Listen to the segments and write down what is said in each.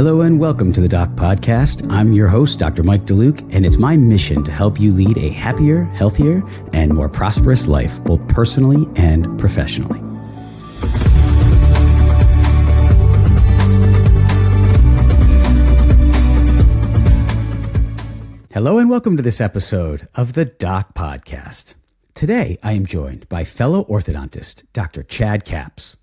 Hello and welcome to the Doc Podcast. I'm your host, Dr. Mike DeLuke, and it's my mission to help you lead a happier, healthier, and more prosperous life, both personally and professionally. Hello and welcome to this episode of the Doc Podcast. Today, I am joined by fellow orthodontist, Dr. Chad Capps.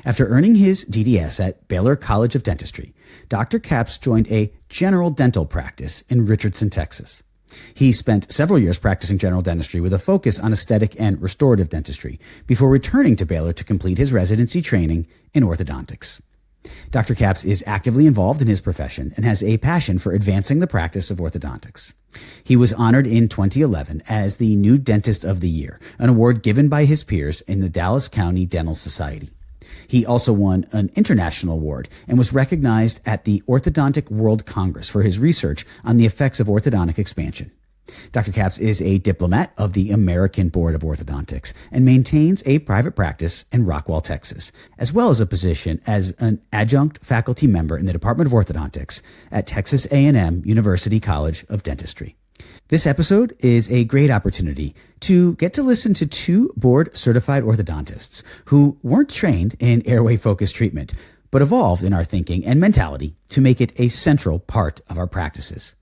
After earning his DDS at Baylor College of Dentistry, Dr. Capps joined a general dental practice in Richardson, Texas. He spent several years practicing general dentistry with a focus on aesthetic and restorative dentistry before returning to Baylor to complete his residency training in orthodontics. Dr. Capps is actively involved in his profession and has a passion for advancing the practice of orthodontics. He was honored in 2011 as the New Dentist of the Year, an award given by his peers in the Dallas County Dental Society. He also won an international award and was recognized at the Orthodontic World Congress for his research on the effects of orthodontic expansion. Dr. Capps is a diplomat of the American Board of Orthodontics and maintains a private practice in Rockwall, Texas, as well as a position as an adjunct faculty member in the Department of Orthodontics at Texas A&M University College of Dentistry. This episode is a great opportunity to get to listen to two board-certified orthodontists who weren't trained in airway-focused treatment, but evolved in our thinking and mentality to make it a central part of our practices.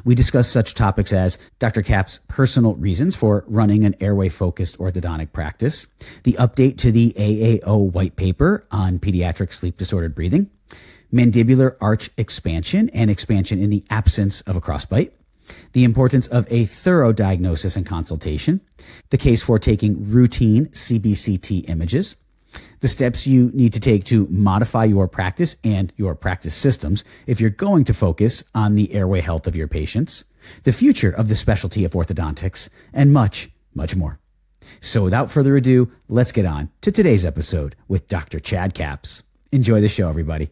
We discuss such topics as Dr. Capps' personal reasons for running an airway-focused orthodontic practice, the update to the AAO white paper on pediatric sleep-disordered breathing, mandibular arch expansion and expansion in the absence of a crossbite, the importance of a thorough diagnosis and consultation, the case for taking routine CBCT images, the steps you need to take to modify your practice and your practice systems if you're going to focus on the airway health of your patients, the future of the specialty of orthodontics, and much, much more. So without further ado, let's get on to today's episode with Dr. Chad Capps. Enjoy the show, everybody.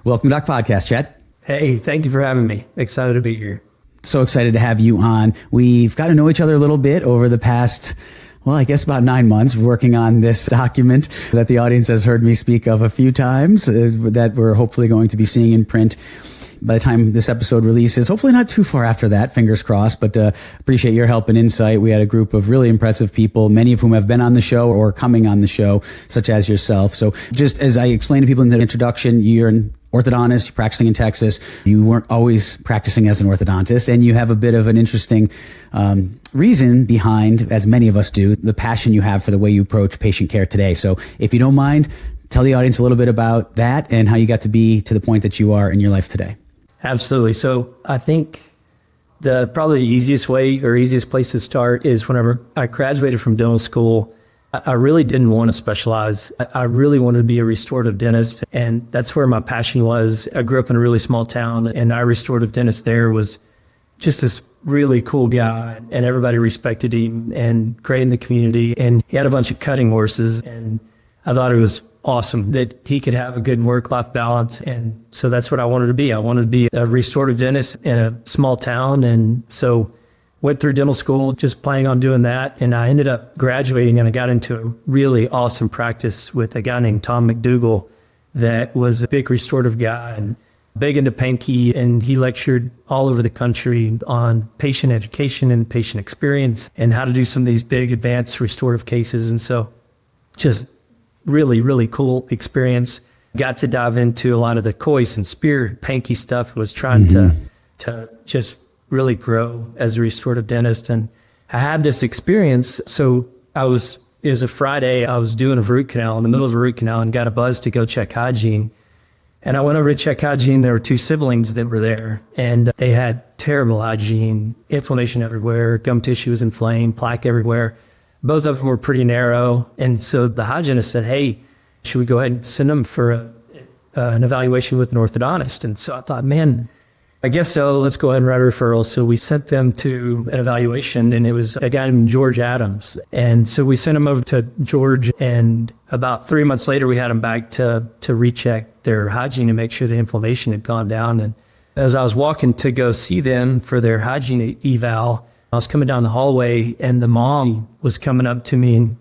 Welcome to Doc Podcast, Chad. Hey, thank you for having me. Excited to be here. So excited to have you on. We've got to know each other a little bit over the past, I guess about 9 months working on this document that the audience has heard me speak of a few times that we're hopefully going to be seeing in print by the time this episode releases. Hopefully not too far after that, fingers crossed, but appreciate your help and insight. We had a group of really impressive people, many of whom have been on the show or coming on the show, such as yourself. So just as I explained to people in the introduction, you're an orthodontist, you're practicing in Texas. You weren't always practicing as an orthodontist, and you have a bit of an interesting reason behind, as many of us do, the passion you have for the way you approach patient care today. So if you don't mind, tell the audience a little bit about that and how you got to be to the point that you are in your life today. Absolutely. So I think probably the easiest way or easiest place to start is whenever I graduated from dental school, I really didn't want to specialize. I really wanted to be a restorative dentist, and that's where my passion was. I grew up in a really small town, and our restorative dentist there was just this really cool guy, and everybody respected him and great in the community. And he had a bunch of cutting horses, and I thought it was awesome that he could have a good work-life balance. And so that's what I wanted to be. I wanted to be a restorative dentist in a small town. And so went through dental school just planning on doing that. And I ended up graduating and I got into a really awesome practice with a guy named Tom McDougall that was a big restorative guy and big into Pankey. And he lectured all over the country on patient education and patient experience and how to do some of these big advanced restorative cases. And so just really, really cool experience. Got to dive into a lot of the Coyce and Spear Pankey stuff. Was trying to just really grow as a restorative dentist. And I had this experience. So it was a Friday. I was doing a root canal in the middle of a root canal and got a buzz to go check hygiene. And I went over to check hygiene. There were two siblings that were there and they had terrible hygiene, inflammation everywhere, gum tissue was inflamed, plaque everywhere. Both of them were pretty narrow. And so the hygienist said, hey, should we go ahead and send them for an evaluation with an orthodontist? And so I thought, man, I guess so. Let's go ahead and write a referral. So we sent them to an evaluation, and it was a guy named George Adams. And so we sent them over to George, and about 3 months later, we had them back to recheck their hygiene and make sure the inflammation had gone down. And as I was walking to go see them for their hygiene eval, I was coming down the hallway and the mom was coming up to me and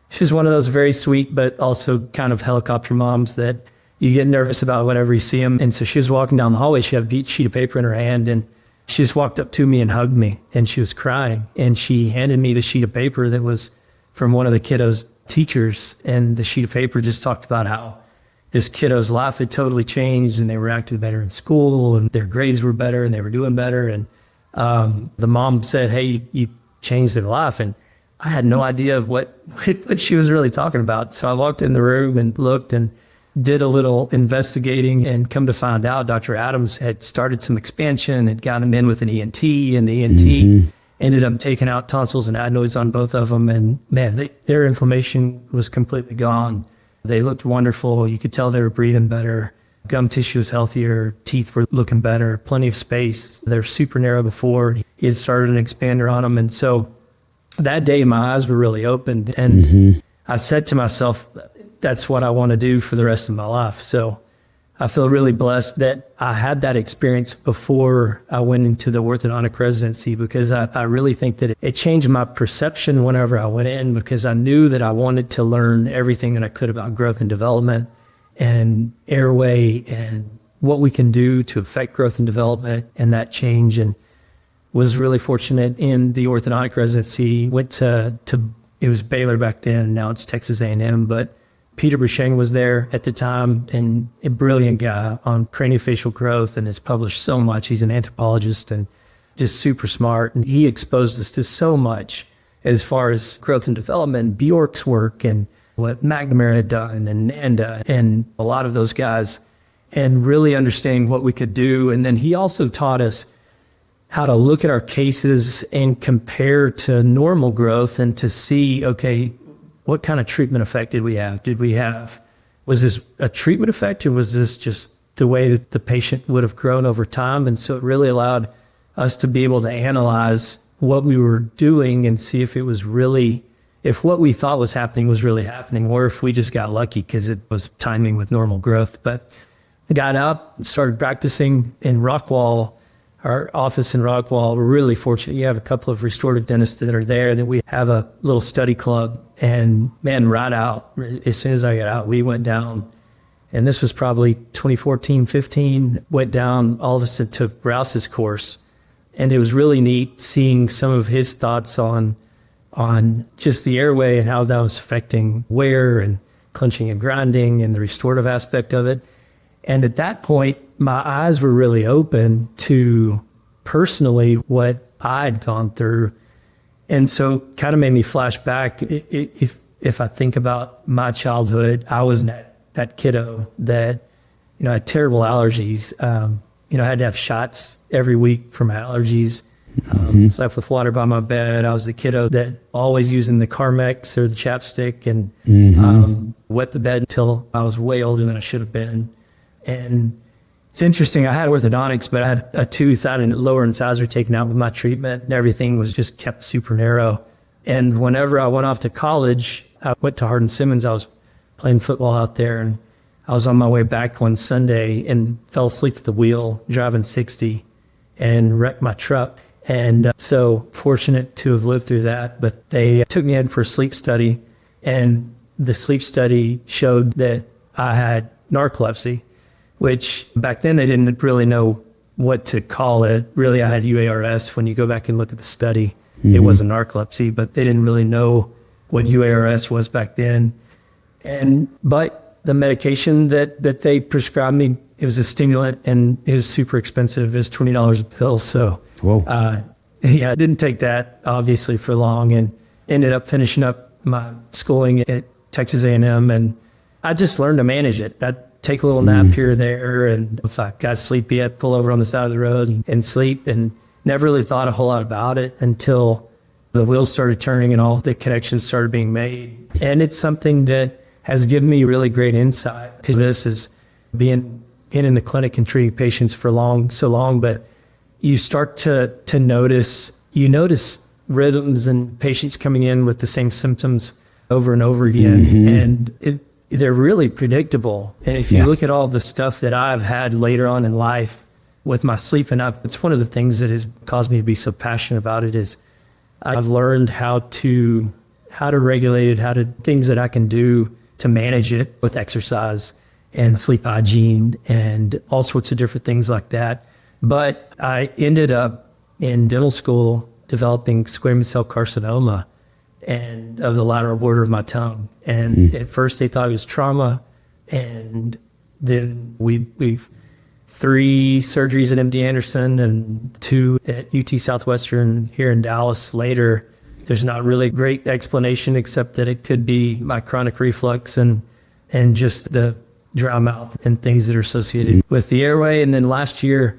She's one of those very sweet, but also kind of helicopter moms that you get nervous about whenever you see them. And so she was walking down the hallway. She had a sheet of paper in her hand, and she just walked up to me and hugged me, and she was crying. And she handed me the sheet of paper that was from one of the kiddos' teachers. And the sheet of paper just talked about how this kiddo's life had totally changed, and they were acting better in school, and their grades were better, and they were doing better. And the mom said, hey, you changed their life. And I had no idea of what she was really talking about. So I walked in the room and looked and did a little investigating, and come to find out Dr. Adams had started some expansion, had got him in with an ENT, and the ENT ended up taking out tonsils and adenoids on both of them. And man, their inflammation was completely gone. They looked wonderful. You could tell they were breathing better. Gum tissue was healthier. Teeth were looking better. Plenty of space. They were super narrow before. He had started an expander on them. And so that day, my eyes were really opened. And I said to myself, that's what I want to do for the rest of my life. So I feel really blessed that I had that experience before I went into the orthodontic residency, because I really think that it changed my perception whenever I went in, because I knew that I wanted to learn everything that I could about growth and development and airway and what we can do to affect growth and development and that change. And was really fortunate in the orthodontic residency. Went to it was Baylor back then, now it's Texas A&M, but Peter Boucheng was there at the time, and a brilliant guy on craniofacial growth, and has published so much. He's an anthropologist and just super smart. And he exposed us to so much as far as growth and development, Bjork's work and what McNamara had done, and Nanda and a lot of those guys, and really understanding what we could do. And then he also taught us how to look at our cases and compare to normal growth, and to see, okay, what kind of treatment effect did we have? Was this a treatment effect, or was this just the way that the patient would have grown over time? And so it really allowed us to be able to analyze what we were doing and see if if what we thought was happening was really happening, or if we just got lucky because it was timing with normal growth. But I got out and started practicing in Rockwall. Our office in Rockwall, we're really fortunate. You have a couple of restorative dentists that are there, that we have a little study club. And man, right out, as soon as I got out, we went down, and this was probably 2014, 15, went down, all of us took Rouse's course. And it was really neat seeing some of his thoughts on just the airway and how that was affecting wear and clenching and grinding and the restorative aspect of it. And at that point, my eyes were really open to personally what I'd gone through. And so kind of made me flash back. If I think about my childhood, I was that kiddo that, had terrible allergies. I had to have shots every week for my allergies. Slept with water by my bed. I was the kiddo that always using the Carmex or the chapstick, and wet the bed until I was way older than I should have been. And it's interesting, I had orthodontics, but I had a tooth, I had a lower incisor taken out with my treatment, and everything was just kept super narrow. And whenever I went off to college, I went to Hardin-Simmons. I was playing football out there, and I was on my way back one Sunday and fell asleep at the wheel, driving 60, and wrecked my truck. And so fortunate to have lived through that. But they took me in for a sleep study, and the sleep study showed that I had narcolepsy, which back then they didn't really know what to call it. Really, I had UARS. When you go back and look at the study, it wasn't narcolepsy, but they didn't really know what UARS was back then. But the medication that they prescribed me, it was a stimulant, and it was super expensive. It was $20 a pill. So, I didn't take that obviously for long, and ended up finishing up my schooling at Texas A&M, and I just learned to manage it. I'd take a little nap here or there, and if I got sleepy, I'd pull over on the side of the road and sleep, and never really thought a whole lot about it until the wheels started turning and all the connections started being made. And it's something that has given me really great insight, because this is being in the clinic and treating patients for so long, but you start to notice rhythms and patients coming in with the same symptoms over and over again. And they're really predictable. And if you look at all the stuff that I've had later on in life with my sleep, and it's one of the things that has caused me to be so passionate about it, is I've learned how to how to regulate it, things that I can do to manage it with exercise and sleep hygiene and all sorts of different things like that. But I ended up in dental school developing squamous cell carcinoma and of the lateral border of my tongue. And at first they thought it was trauma. And then we've 3 surgeries at MD Anderson and 2 at UT Southwestern here in Dallas later. There's not really a great explanation except that it could be my chronic reflux and just the dry mouth and things that are associated with the airway. And then last year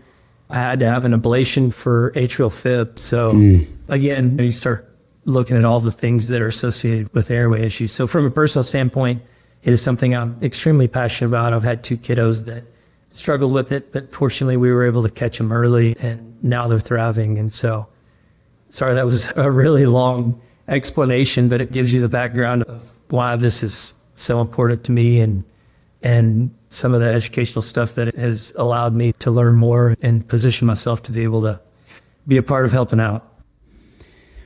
I had to have an ablation for atrial fib. So again, you start looking at all the things that are associated with airway issues. So from a personal standpoint, it is something I'm extremely passionate about. I've had 2 kiddos that struggled with it, but fortunately we were able to catch them early and now they're thriving. And so, sorry, that was a really long explanation, but it gives you the background of why this is so important to me and some of the educational stuff that has allowed me to learn more and position myself to be able to be a part of helping out.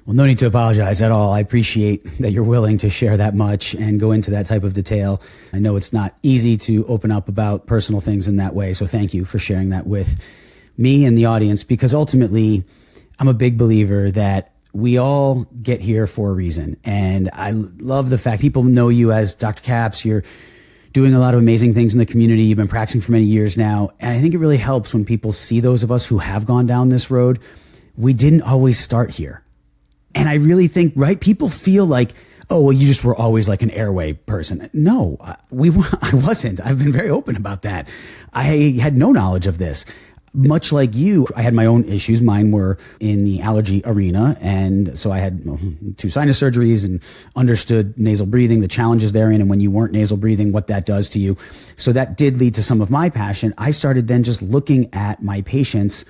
Well, no need to apologize at all. I appreciate that you're willing to share that much and go into that type of detail. I know it's not easy to open up about personal things in that way. So thank you for sharing that with me and the audience, because ultimately I'm a big believer that we all get here for a reason. And I love the fact people know you as Dr. Capps. You're doing a lot of amazing things in the community. You've been practicing for many years now. And I think it really helps when people see those of us who have gone down this road. We didn't always start here. And I really think, right, people feel like, oh, well, you just were always like an airway person. No, I wasn't. I've been very open about that. I had no knowledge of this. Much like you, I had my own issues. Mine were in the allergy arena. And so I had 2 sinus surgeries and understood nasal breathing, the challenges therein, and when you weren't nasal breathing, what that does to you. So that did lead to some of my passion. I started then just looking at my patients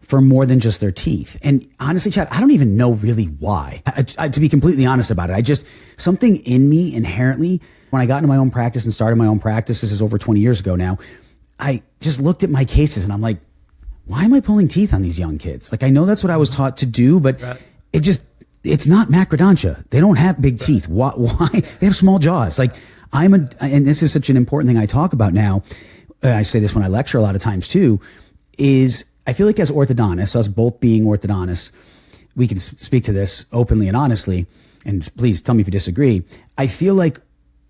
for more than just their teeth. And honestly, Chad, I don't even know really why. To be completely honest about it, something in me inherently, when I got into my own practice and started my own practice, this is over 20 years ago now, I just looked at my cases and I'm like, why am I pulling teeth on these young kids? Like, I know that's what I was taught to do, but it's not macrodontia. They don't have big teeth. Why? They have small jaws. Like, and this is such an important thing I talk about now. I say this when I lecture a lot of times too, is I feel like as orthodontists, us both being orthodontists, we can speak to this openly and honestly, and please tell me if you disagree. I feel like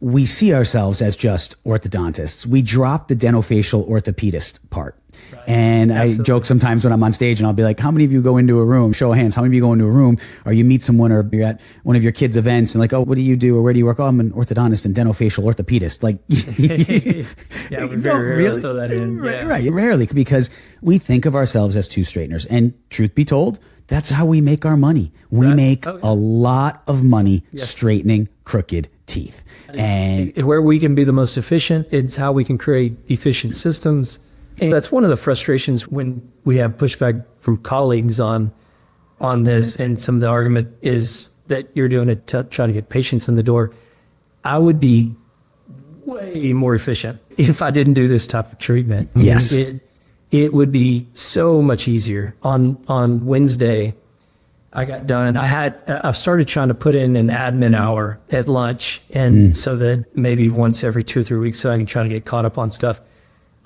we see ourselves as just orthodontists. We drop the dentofacial orthopedist part. Right. And absolutely. I joke sometimes when I'm on stage and I'll be like, how many of you go into a room? Show of hands. How many of you go into a room or you meet someone or you're at one of your kids' events and like, oh, what do you do? Or where do you work? Oh, I'm an orthodontist and dentofacial orthopedist. Like, yeah, we very rarely throw that in. Yeah. Right. Rarely, because we think of ourselves as 2 straighteners. And truth be told, that's how we make our money. We make a lot of money straightening crooked teeth. And where we can be the most efficient, it's how we can create efficient systems. And that's one of the frustrations when we have pushback from colleagues on this. And some of the argument is that you're doing it to try to get patients in the door. I would be way more efficient if I didn't do this type of treatment. Yes. It would be so much easier. On Wednesday, I got done. I've started trying to put in an admin hour at lunch, and so that maybe once every 2 or 3 weeks, so I can try to get caught up on stuff.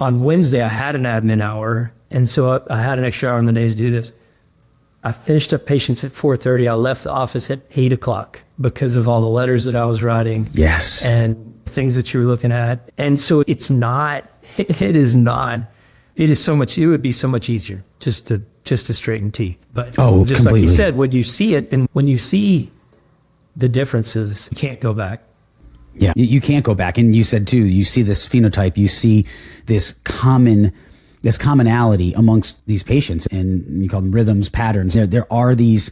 On Wednesday, I had an admin hour, and so I had an extra hour in the day to do this. I finished up patients at 4:30. I left the office at 8 o'clock because of all the letters that I was writing. Yes. And things that you were looking at. And so it is so much, it would be so much easier just to straighten teeth. But just completely. Like you said, when you see it and when you see the differences, you can't go back. Yeah, you can't go back. And you said too, you see this phenotype, you see this commonality amongst these patients, and you call them rhythms, patterns. There are these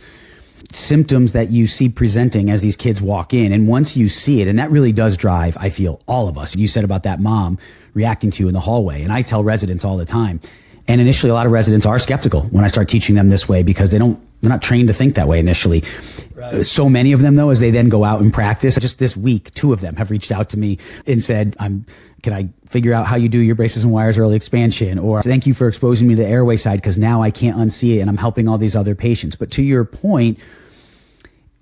symptoms that you see presenting as these kids walk in. And once you see it, and that really does drive, I feel, all of us. You said about that mom reacting to you in the hallway. And I tell residents all the time. And initially, a lot of residents are skeptical when I start teaching them this way because they're not trained to think that way initially. Right. So many of them, though, as they then go out and practice, just this week, 2 of them have reached out to me and said, can I figure out how you do your braces and wires early expansion? Or thank you for exposing me to the airway side because now I can't unsee it and I'm helping all these other patients. But to your point,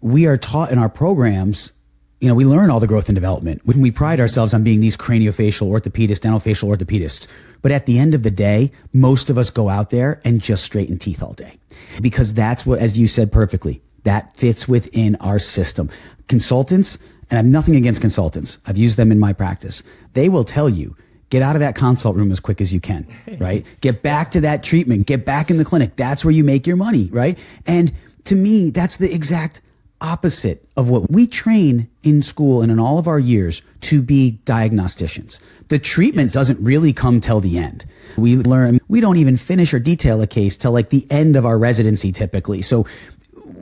we are taught in our programs, we learn all the growth and development. We pride ourselves on being these craniofacial orthopedists, dental facial orthopedists. But at the end of the day, most of us go out there and just straighten teeth all day, because that's what, as you said perfectly, that fits within our system. Consultants, and I have nothing against consultants, I've used them in my practice. They will tell you, get out of that consult room as quick as you can, right? Get back to that treatment, get back in the clinic. That's where you make your money, right? And to me, that's the exact opposite of what we train in school and in all of our years to be diagnosticians. The treatment doesn't really come till the end. We don't even finish or detail a case till like the end of our residency typically. So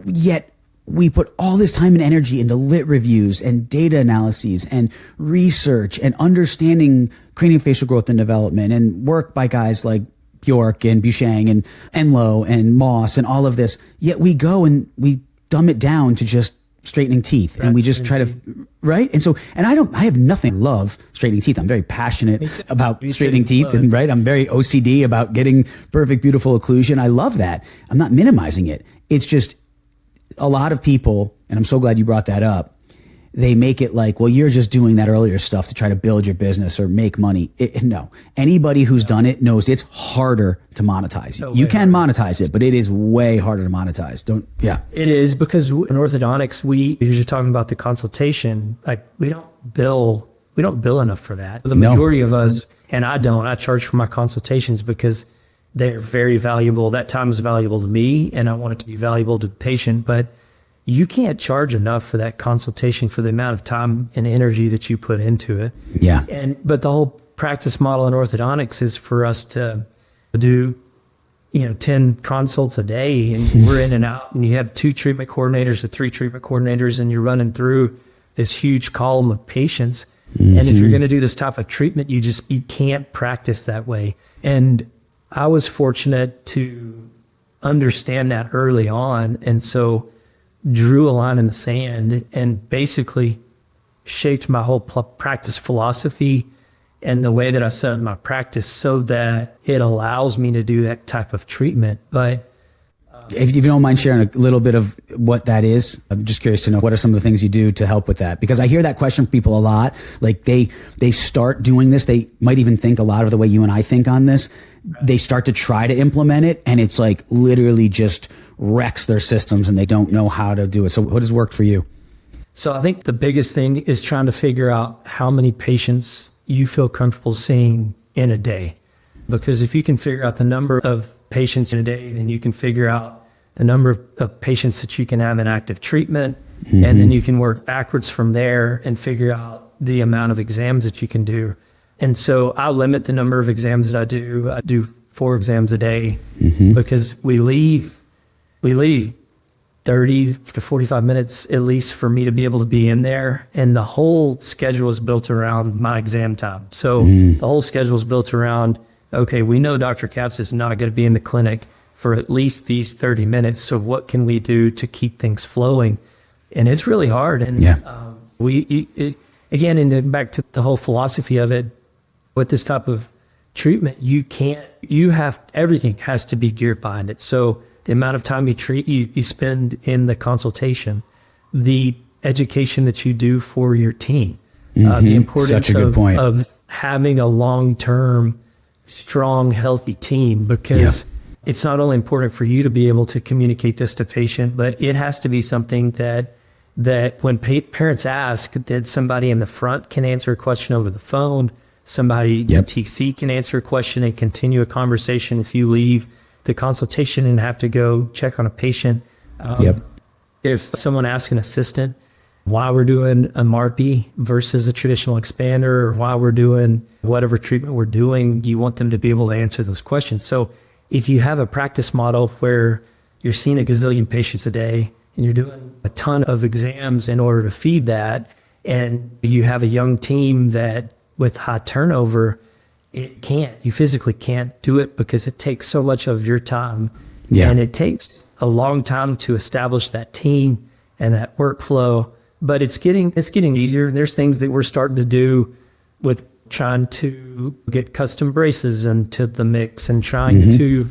yet we put all this time and energy into lit reviews and data analyses and research and understanding craniofacial growth and development and work by guys like Bjork and Bushang and Enlow and Moss and all of this. Yet we go and we dumb it down to just straightening teeth, and we just try to, right? And so, and I have nothing, love straightening teeth. I'm very passionate about straightening teeth, and right, I'm very OCD about getting perfect, beautiful occlusion. I love that. I'm not minimizing it. It's just a lot of people, and I'm so glad you brought that up, they make it like, well, you're just doing that earlier stuff to try to build your business or make money. No. Anybody who's done it knows it's harder to monetize. You can monetize it, but it is way harder to monetize. It is, because in orthodontics, you're talking about the consultation. Like, we don't bill enough for that. The majority of us, and I charge for my consultations because they're very valuable. That time is valuable to me, and I want it to be valuable to the patient, but you can't charge enough for that consultation for the amount of time and energy that you put into it. Yeah. But the whole practice model in orthodontics is for us to do, 10 consults a day, and we're in and out, and you have 2 treatment coordinators or 3 treatment coordinators, and you're running through this huge column of patients. Mm-hmm. And if you're going to do this type of treatment, you can't practice that way. And I was fortunate to understand that early on. And so drew a line in the sand and basically shaped my whole practice philosophy and the way that I set up my practice so that it allows me to do that type of treatment. But if you don't mind sharing a little bit of what that is, I'm just curious to know, what are some of the things you do to help with that? Because I hear that question from people a lot. Like they start doing this. They might even think a lot of the way you and I think on this. They start to try to implement it, and it's like literally just wrecks their systems, and they don't know how to do it. So what has worked for you? So I think the biggest thing is trying to figure out how many patients you feel comfortable seeing in a day. Because if you can figure out the number of patients in a day, then you can figure out the number of patients that you can have in active treatment. Mm-hmm. And then you can work backwards from there and figure out the amount of exams that you can do. And so I limit the number of exams that I do. I do 4 exams a day. Mm-hmm. Because we leave 30 to 45 minutes at least for me to be able to be in there. And the whole schedule is built around my exam time. So the whole schedule is built around, okay, we know Dr. Capps is not going to be in the clinic for at least these 30 minutes. So what can we do to keep things flowing? And it's really hard. And again, back to the whole philosophy of it, with this type of treatment, everything has to be geared behind it. So the amount of time you spend in the consultation, the education that you do for your team, the importance of having a long-term, strong, healthy team, because it's not only important for you to be able to communicate this to patient, but it has to be something that when parents ask, that somebody in the front can answer a question over the phone, somebody in TC can answer a question and continue a conversation if you leave the consultation and have to go check on a patient. If someone asks an assistant why we're doing a MARPI versus a traditional expander, or why we're doing whatever treatment we're doing, you want them to be able to answer those questions. So if you have a practice model where you're seeing a gazillion patients a day and you're doing a ton of exams in order to feed that, and you have a young team that with high turnover, you physically can't do it because it takes so much of your time. And it takes a long time to establish that team and that workflow, but it's getting easier. There's things that we're starting to do with trying to get custom braces into the mix and trying to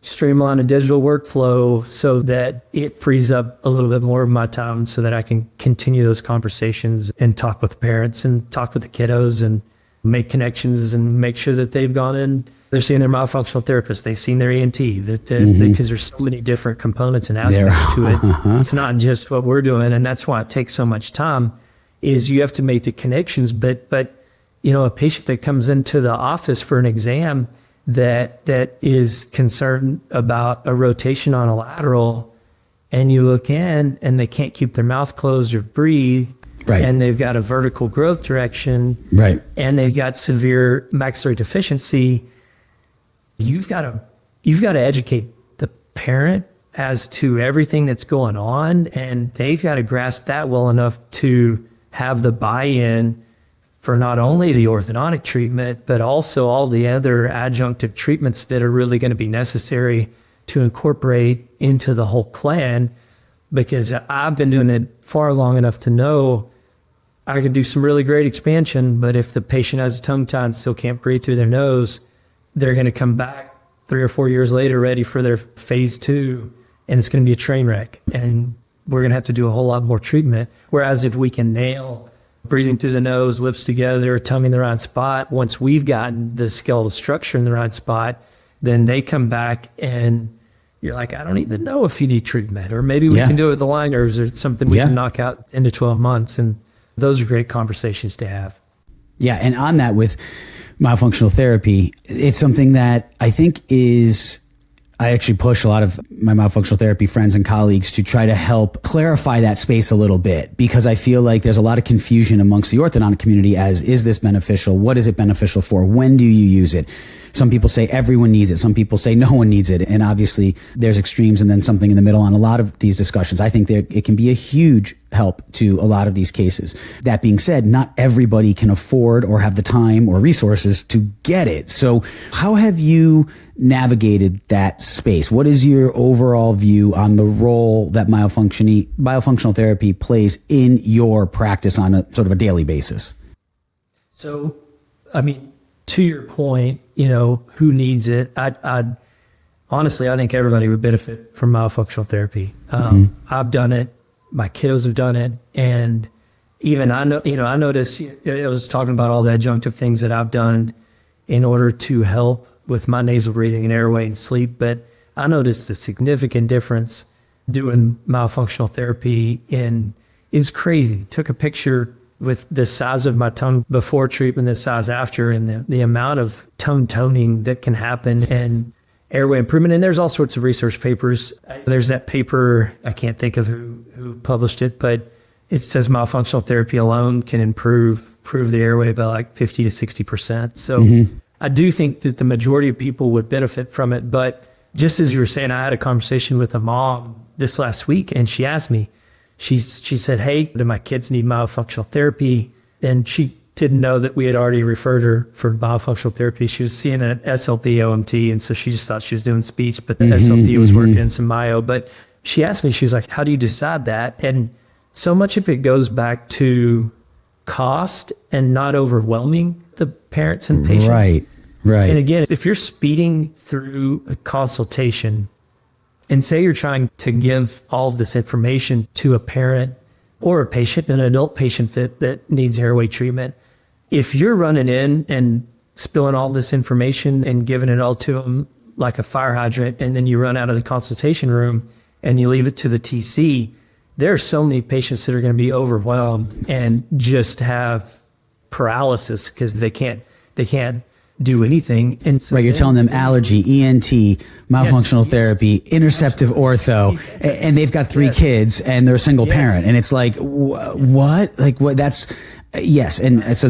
streamline a digital workflow so that it frees up a little bit more of my time so that I can continue those conversations and talk with the parents and talk with the kiddos and make connections and make sure that they've gone in, they're seeing their myofunctional therapist, they've seen their ENT, because there's so many different components and aspects to it. It's not just what we're doing, and that's why it takes so much time, is you have to make the connections. But a patient that comes into the office for an exam that is concerned about a rotation on a lateral, and you look in and they can't keep their mouth closed or breathe, right, and they've got a vertical growth direction, right, and they've got severe maxillary deficiency, you've got to educate the parent as to everything that's going on, and they've got to grasp that well enough to have the buy-in for not only the orthodontic treatment, but also all the other adjunctive treatments that are really going to be necessary to incorporate into the whole plan. Because I've been doing it far long enough to know I can do some really great expansion, but if the patient has a tongue tie and still can't breathe through their nose, they're going to come back 3 or 4 years later ready for their phase 2, and it's going to be a train wreck. And we're going to have to do a whole lot more treatment. Whereas if we can nail breathing through the nose, lips together, tongue in the right spot, once we've gotten the skeletal structure in the right spot, then they come back and you're like, I don't even know if you need treatment, or maybe we can do it with the liners, or something we can knock out in 12 months. And those are great conversations to have. Yeah. And on that, with myofunctional therapy, it's something that I think I actually push a lot of my myofunctional therapy friends and colleagues to try to help clarify that space a little bit, because I feel like there's a lot of confusion amongst the orthodontic community as, is this beneficial? What is it beneficial for? When do you use it? Some people say everyone needs it. Some people say no one needs it. And obviously there's extremes and then something in the middle on a lot of these discussions. I think it can be a huge help to a lot of these cases. That being said, not everybody can afford or have the time or resources to get it. So how have you navigated that space? What is your overall view on the role that myofunctional therapy plays in your practice on a sort of a daily basis? So, to your point, who needs it? Honestly, I think everybody would benefit from myofunctional therapy. I've done it. My kiddos have done it. And even I noticed, I was talking about all the adjunctive things that I've done in order to help with my nasal breathing and airway and sleep. But I noticed a significant difference doing myofunctional therapy. And it was crazy. Took a picture with the size of my tongue before treatment, the size after, and the amount of tongue toning that can happen and airway improvement. And there's all sorts of research papers. There's that paper, I can't think of who published it, but it says myofunctional therapy alone can improve the airway by like 50 to 60%. So I do think that the majority of people would benefit from it. But just as you were saying, I had a conversation with a mom this last week, and she asked me, she said, hey, do my kids need myofunctional therapy? And she didn't know that we had already referred her for myofunctional therapy. She was seeing an SLP OMT, and so she just thought she was doing speech, but the SLP was working in some myo. But she asked me, she was like, how do you decide that? And so much of it goes back to cost and not overwhelming the parents and patients. Right. And again, if you're speeding through a consultation, and say you're trying to give all of this information to a parent or a patient, an adult patient that needs airway treatment, if you're running in and spilling all this information and giving it all to them like a fire hydrant, and then you run out of the consultation room and you leave it to the TC, there are so many patients that are going to be overwhelmed and just have paralysis because they can't do anything. And so you're telling them allergy, ENT, myofunctional therapy, interceptive ortho, and they've got 3 kids and they're a single parent. And it's like, what? Like, what? That's, yes. And so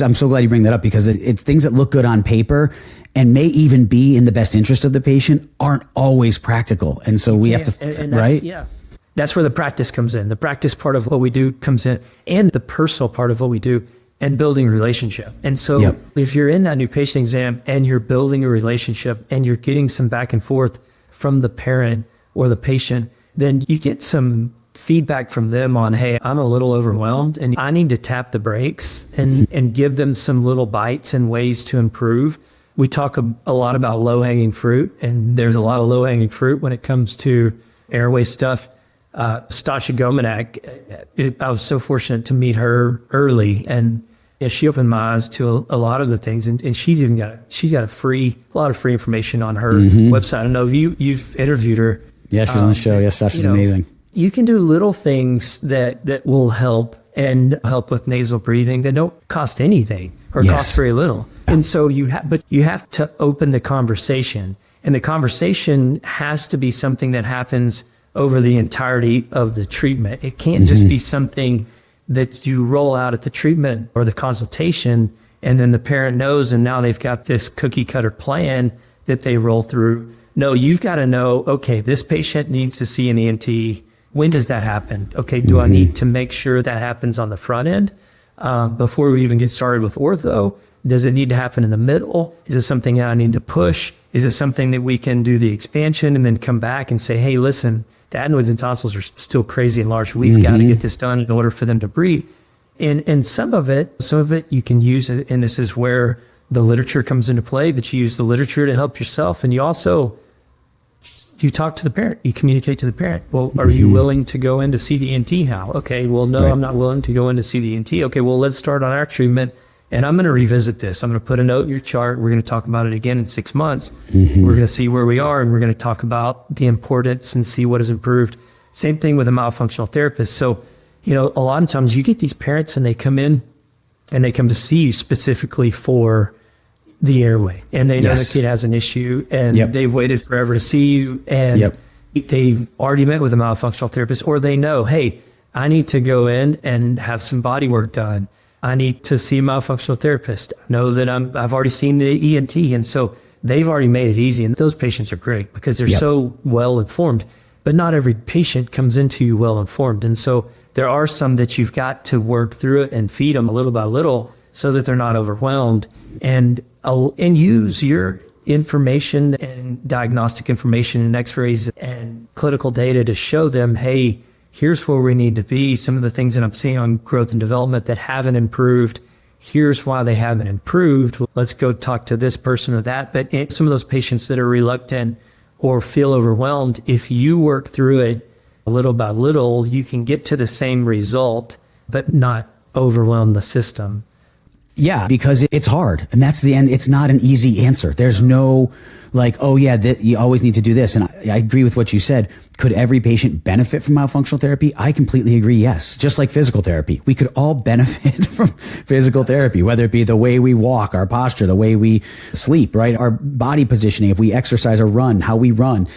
I'm so glad you bring that up, because it's things that look good on paper and may even be in the best interest of the patient aren't always practical. And so we have to, right? Yeah. That's where the practice comes in. The practice part of what we do comes in, and the personal part of what we do, and building a relationship. And so if you're in that new patient exam and you're building a relationship and you're getting some back and forth from the parent or the patient, then you get some feedback from them on, hey, I'm a little overwhelmed and I need to tap the brakes and give them some little bites and ways to improve. we talk a lot about low-hanging fruit, and there's a lot of low-hanging fruit when it comes to airway stuff. Stasha Gomanak, I was so fortunate to meet her early, and she opened my eyes to a lot of the things, and she's got a lot of free information on her website. I know you've interviewed her. Yeah, she's on the show. Yes, Stasha's amazing. You can do little things that will help with nasal breathing that don't cost anything or cost very little. And so you have to open the conversation, and the conversation has to be something that happens over the entirety of the treatment. It can't just be something that you roll out at the treatment or the consultation, and then the parent knows, and now they've got this cookie cutter plan that they roll through. No, you've got to know, okay, this patient needs to see an ENT. When does that happen? Okay, do I need to make sure that happens on the front end before we even get started with ortho? Does it need to happen in the middle? Is it something that I need to push? Is it something that we can do the expansion and then come back and say, hey, listen, the adenoids and tonsils are still crazy and large. We've got to get this done in order for them to breathe. And some of it you can use it, and this is where the literature comes into play, that you use the literature to help yourself. And you talk to the parent, you communicate to the parent. Well, are you willing to go in to see the ENT now? Okay, well, no, I'm not willing to go in to see the ENT. Okay, well, let's start on our treatment, and I'm going to revisit this. I'm going to put a note in your chart. We're going to talk about it again in 6 months. We're going to see where we are, and we're going to talk about the importance and see what has improved. Same thing with a myofunctional therapist. So, a lot of times you get these parents, and they come in, and they come to see you specifically for the airway, and they know the kid has an issue, and they've waited forever to see you, and they've already met with a myofunctional therapist, or they know, hey, I need to go in and have some body work done. I need to see a myofunctional therapist. I know that I've already seen the ENT, and so they've already made it easy. And those patients are great because they're so well informed. But not every patient comes into you well informed, and so there are some that you've got to work through it and feed them little by little so that they're not overwhelmed, and use your information and diagnostic information and x-rays and clinical data to show them, hey, here's where we need to be. Some of the things that I'm seeing on growth and development that haven't improved, here's why they haven't improved. Let's go talk to this person or that. But some of those patients that are reluctant or feel overwhelmed, if you work through it little by little, you can get to the same result, but not overwhelm the system. Yeah, because it's hard, and that's the end. It's not an easy answer. There's no you always need to do this. And I agree with what you said. Could every patient benefit from myofunctional therapy? I completely agree. Yes. Just like physical therapy, we could all benefit from physical therapy, whether it be the way we walk, our posture, the way we sleep, right? Our body positioning, if we exercise or run, how we run.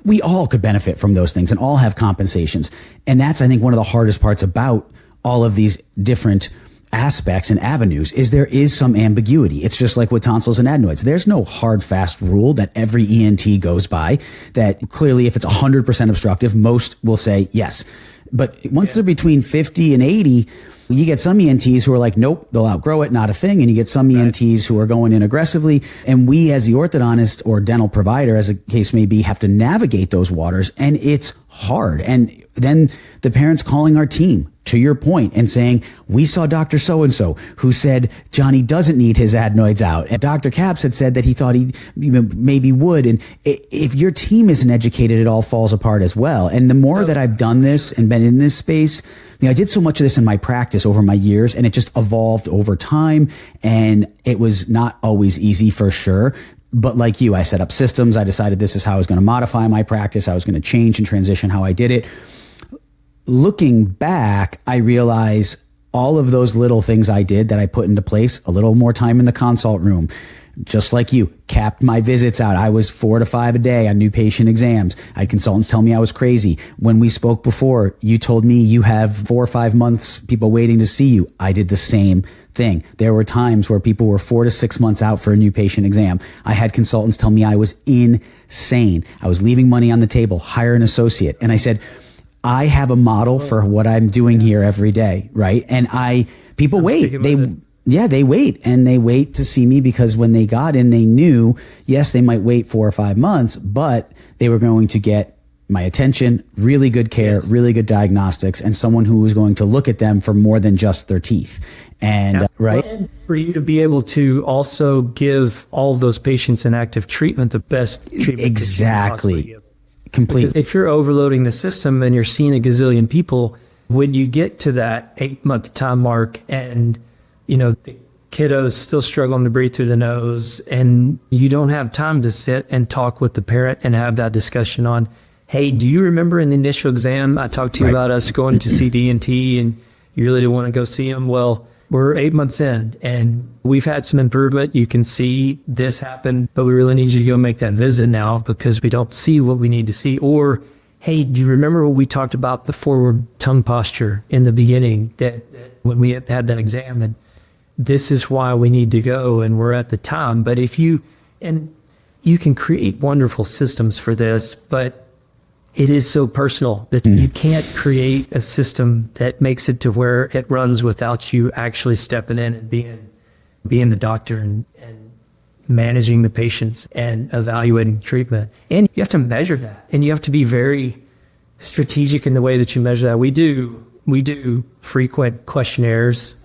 We all could benefit from those things and all have compensations. And that's, I think, one of the hardest parts about all of these different aspects and avenues is there is some ambiguity. It's just like with tonsils and adenoids. There's no hard, fast rule that every ENT goes by, that clearly if it's 100% obstructive, most will say yes. But once they're between 50 and 80, you get some ENTs who are like, nope, they'll outgrow it, not a thing. And you get some ENTs who are going in aggressively. And we as the orthodontist or dental provider, as the case may be, have to navigate those waters. And it's hard. And then the parents calling our team, to your point, and saying, we saw Dr. So-and-so who said Johnny doesn't need his adenoids out. And Dr. Capps had said that he thought he maybe would. And if your team isn't educated, it all falls apart as well. And the more that I've done this and been in this space, I did so much of this in my practice over my years, and it just evolved over time. And it was not always easy for sure. But like you, I set up systems. I decided this is how I was going to modify my practice. I was going to change and transition how I did it. Looking back, I realize all of those little things I did that I put into place, a little more time in the consult room, just like you, capped my visits out. I was 4 to 5 a day on new patient exams. I had consultants tell me I was crazy. When we spoke before, you told me you have 4 or 5 months people waiting to see you. I did the same thing. There were times where people were 4 to 6 months out for a new patient exam. I had consultants tell me I was insane. I was leaving money on the table, hire an associate. And I said, I have a model for what I'm doing here every day, right? And people wait. They wait, and they wait to see me because when they got in, they knew, yes, they might wait 4 or 5 months, but they were going to get my attention, really good care, really good diagnostics, and someone who is going to look at them for more than just their teeth. And right. And for you to be able to also give all of those patients in active treatment the best treatment. Exactly. Completely. Because if you're overloading the system and you're seeing a gazillion people, when you get to that 8-month time mark and, the kiddo's still struggling to breathe through the nose and you don't have time to sit and talk with the parent and have that discussion on, hey, do you remember in the initial exam I talked to you about us going to see D&T and you really didn't want to go see him? Well, we're 8 months in and we've had some improvement. You can see this happen, but we really need you to go make that visit now because we don't see what we need to see. Or, hey, do you remember what we talked about the forward tongue posture in the beginning that when we had that exam, and this is why we need to go and we're at the time. But you can create wonderful systems for this, but it is so personal that you can't create a system that makes it to where it runs without you actually stepping in and being the doctor and managing the patients and evaluating treatment. And you have to measure that, and you have to be very strategic in the way that you measure that. We do frequent questionnaires,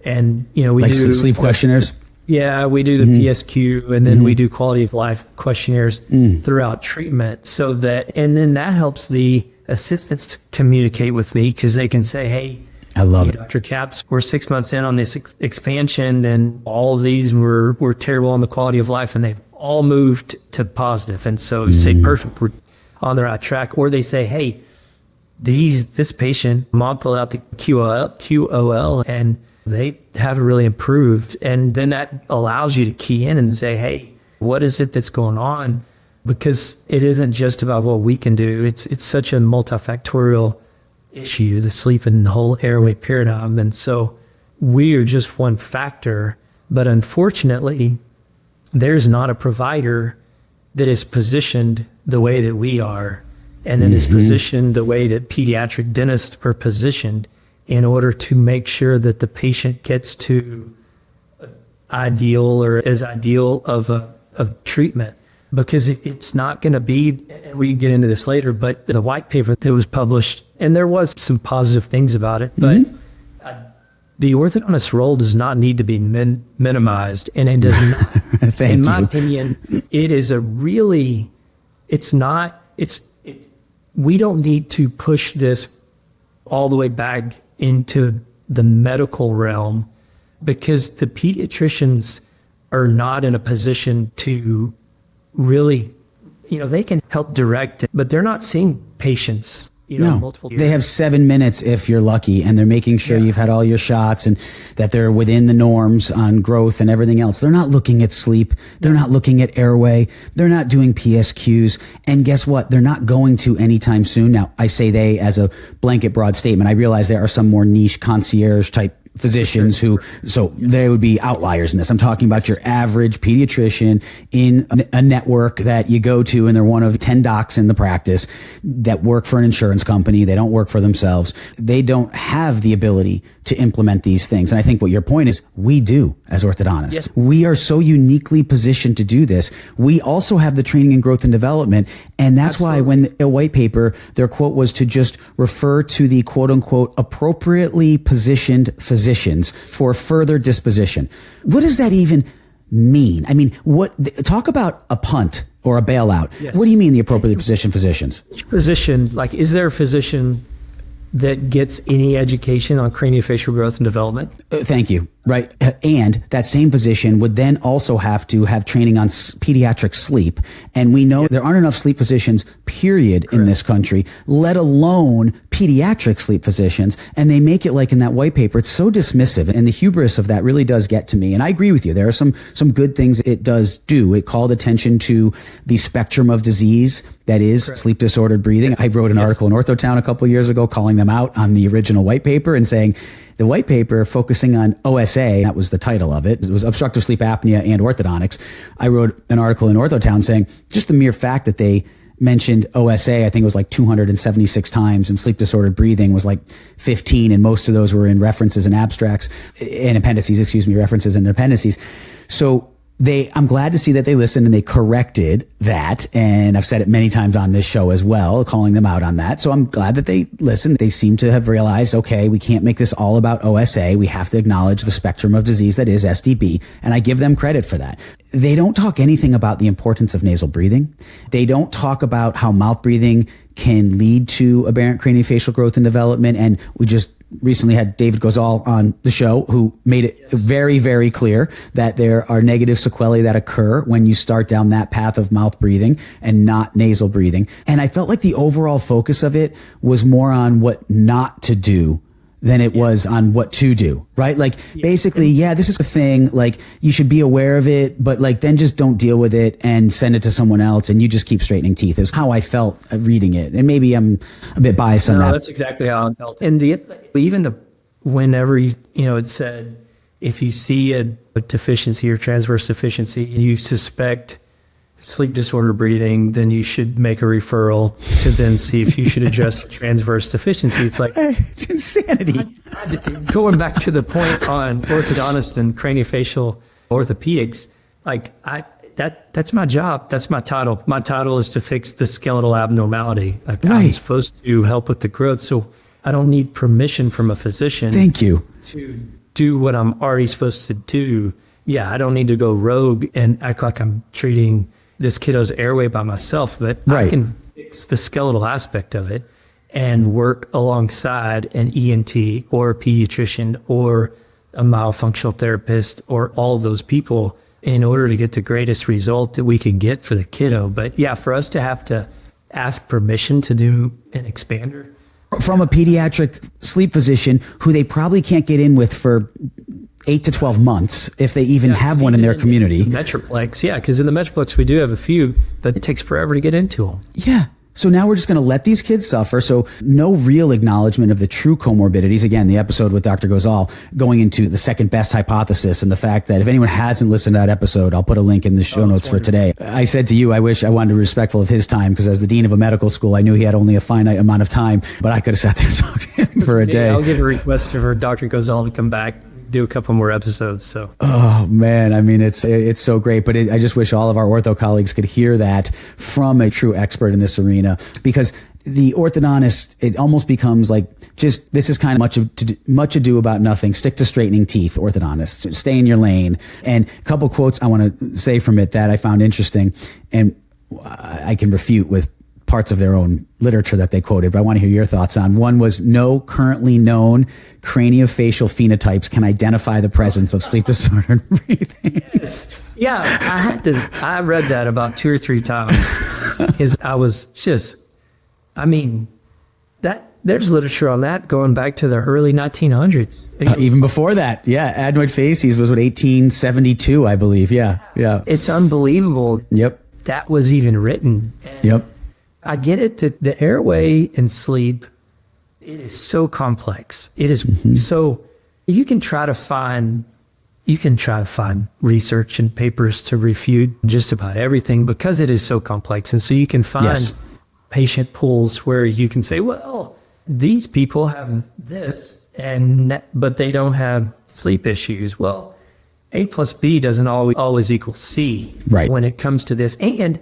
and we like do sleep questionnaires. Yeah, we do the PSQ, and then we do quality of life questionnaires throughout treatment, and then that helps the assistants to communicate with me because they can say, hey, I love it. Dr. Capps, we're 6 months in on this expansion, and all of these were terrible on the quality of life, and they've all moved to positive. And so you say, perfect, we're on the right track. Or they say, hey, this patient, mom pulled out the QOL, and they haven't really improved. And then that allows you to key in and say, hey, what is it that's going on? Because it isn't just about what we can do. It's such a multifactorial issue, the sleep and the whole airway paradigm. And so we are just one factor. But unfortunately, there's not a provider that is positioned the way that we are, and that is positioned the way that pediatric dentists are positioned in order to make sure that the patient gets to ideal or as ideal of treatment. Because it's not going to be, and we can get into this later, but the white paper that was published, and there was some positive things about it, but the orthodontist role does not need to be minimized, and it does not. In my opinion, it is we don't need to push this all the way back into the medical realm, because the pediatricians are not in a position to really, they can help direct it, but they're not seeing patients, multiple years. They have 7 minutes if you're lucky, and they're making sure you've had all your shots and that they're within the norms on growth and everything else. They're not looking at sleep. They're not looking at airway. They're not doing PSQs. And guess what? They're not going to anytime soon. Now, I say they as a blanket broad statement. I realize there are some more niche concierge type physicians they would be outliers in this. I'm talking about your average pediatrician in a network that you go to, and they're one of 10 docs in the practice that work for an insurance company. They don't work for themselves. They don't have the ability to implement these things. And I think what your point is, we do as orthodontists. Yes. We are so uniquely positioned to do this. We also have the training and growth and development. And that's why when the white paper, their quote was to just refer to the quote unquote appropriately positioned physicians for further disposition. What does that even mean? I mean, talk about a punt or a bailout. Yes. What do you mean the appropriately positioned physicians? Physician, is there a physician that gets any education on craniofacial growth and development? Thank you. Right. And that same physician would then also have to have training on pediatric sleep. And we know there aren't enough sleep physicians, period, in this country, let alone pediatric sleep physicians. And they make it like in that white paper, it's so dismissive. And the hubris of that really does get to me. And I agree with you. There are some good things it does do. It called attention to the spectrum of disease that is sleep disordered breathing. I wrote an article in Orthotown a couple of years ago calling them out on the original white paper and saying, the white paper focusing on OSA, that was the title of it. It was obstructive sleep apnea and orthodontics. I wrote an article in Orthotown saying just the mere fact that they mentioned OSA, I think it was like 276 times, and sleep disordered breathing was like 15, and most of those were in references and abstracts and appendices, references and appendices. So I'm glad to see that they listened and they corrected that. And I've said it many times on this show as well, calling them out on that. So I'm glad that they listened. They seem to have realized, okay, we can't make this all about OSA. We have to acknowledge the spectrum of disease that is SDB. And I give them credit for that. They don't talk anything about the importance of nasal breathing. They don't talk about how mouth breathing can lead to aberrant craniofacial growth and development. And we just recently had David Gozal on the show, who made it very, very clear that there are negative sequelae that occur when you start down that path of mouth breathing and not nasal breathing. And I felt like the overall focus of it was more on what not to do than it was on what to do, right? Like basically, this is a thing, like you should be aware of it, but like then just don't deal with it and send it to someone else and you just keep straightening teeth is how I felt reading it. And maybe I'm a bit biased on that. That's exactly how I felt. And whenever it said, if you see a deficiency or transverse deficiency, you suspect sleep disorder breathing, then you should make a referral to then see if you should address transverse deficiency. It's like, it's insanity. Going back to the point on orthodontist and craniofacial orthopedics, that's my job. That's my title. My title is to fix the skeletal abnormality. I'm supposed to help with the growth. So I don't need permission from a physician. Thank you. To do what I'm already supposed to do. Yeah, I don't need to go rogue and act like I'm treating this kiddo's airway by myself, but I can fix the skeletal aspect of it and work alongside an ENT or a pediatrician or a myofunctional therapist or all of those people in order to get the greatest result that we can get for the kiddo. But yeah, for us to have to ask permission to do an expander from a pediatric sleep physician who they probably can't get in with for 8 to 12 months if they even have one in their community. Metroplex, because in the Metroplex we do have a few, but it takes forever to get into them. Yeah. So now we're just going to let these kids suffer. So no real acknowledgement of the true comorbidities. Again, the episode with Dr. Gozal going into the second best hypothesis and the fact that if anyone hasn't listened to that episode, I'll put a link in the show notes for today. I said to you, I wish I wanted to be respectful of his time because as the dean of a medical school, I knew he had only a finite amount of time, but I could have sat there and talked to him for a day. I'll give a request for Dr. Gozal to come back, do a couple more episodes. So oh man, I mean it's so great, but I just wish all of our ortho colleagues could hear that from a true expert in this arena, because the orthodontist, it almost becomes like just this is kind of much ado about nothing. Stick to straightening teeth, orthodontists. Stay in your lane. And a couple quotes I want to say from it that I found interesting, and I can refute with parts of their own literature that they quoted, but I want to hear your thoughts on. One was, no currently known craniofacial phenotypes can identify the presence of sleep disordered breathing. Yes. Yeah, I read that about 2 or 3 times. I was just, there's literature on that going back to the early 1900s. Even before that. Yeah. Adenoid facies was 1872, I believe. Yeah. Yeah. It's unbelievable. Yep. That was even written. Yep. I get it that the airway and sleep, it is so complex. It is so, you can try to find research and papers to refute just about everything because it is so complex. And so you can find patient pools where you can say, well, these people have this but they don't have sleep issues. Well, A plus B doesn't always equal C when it comes to this. And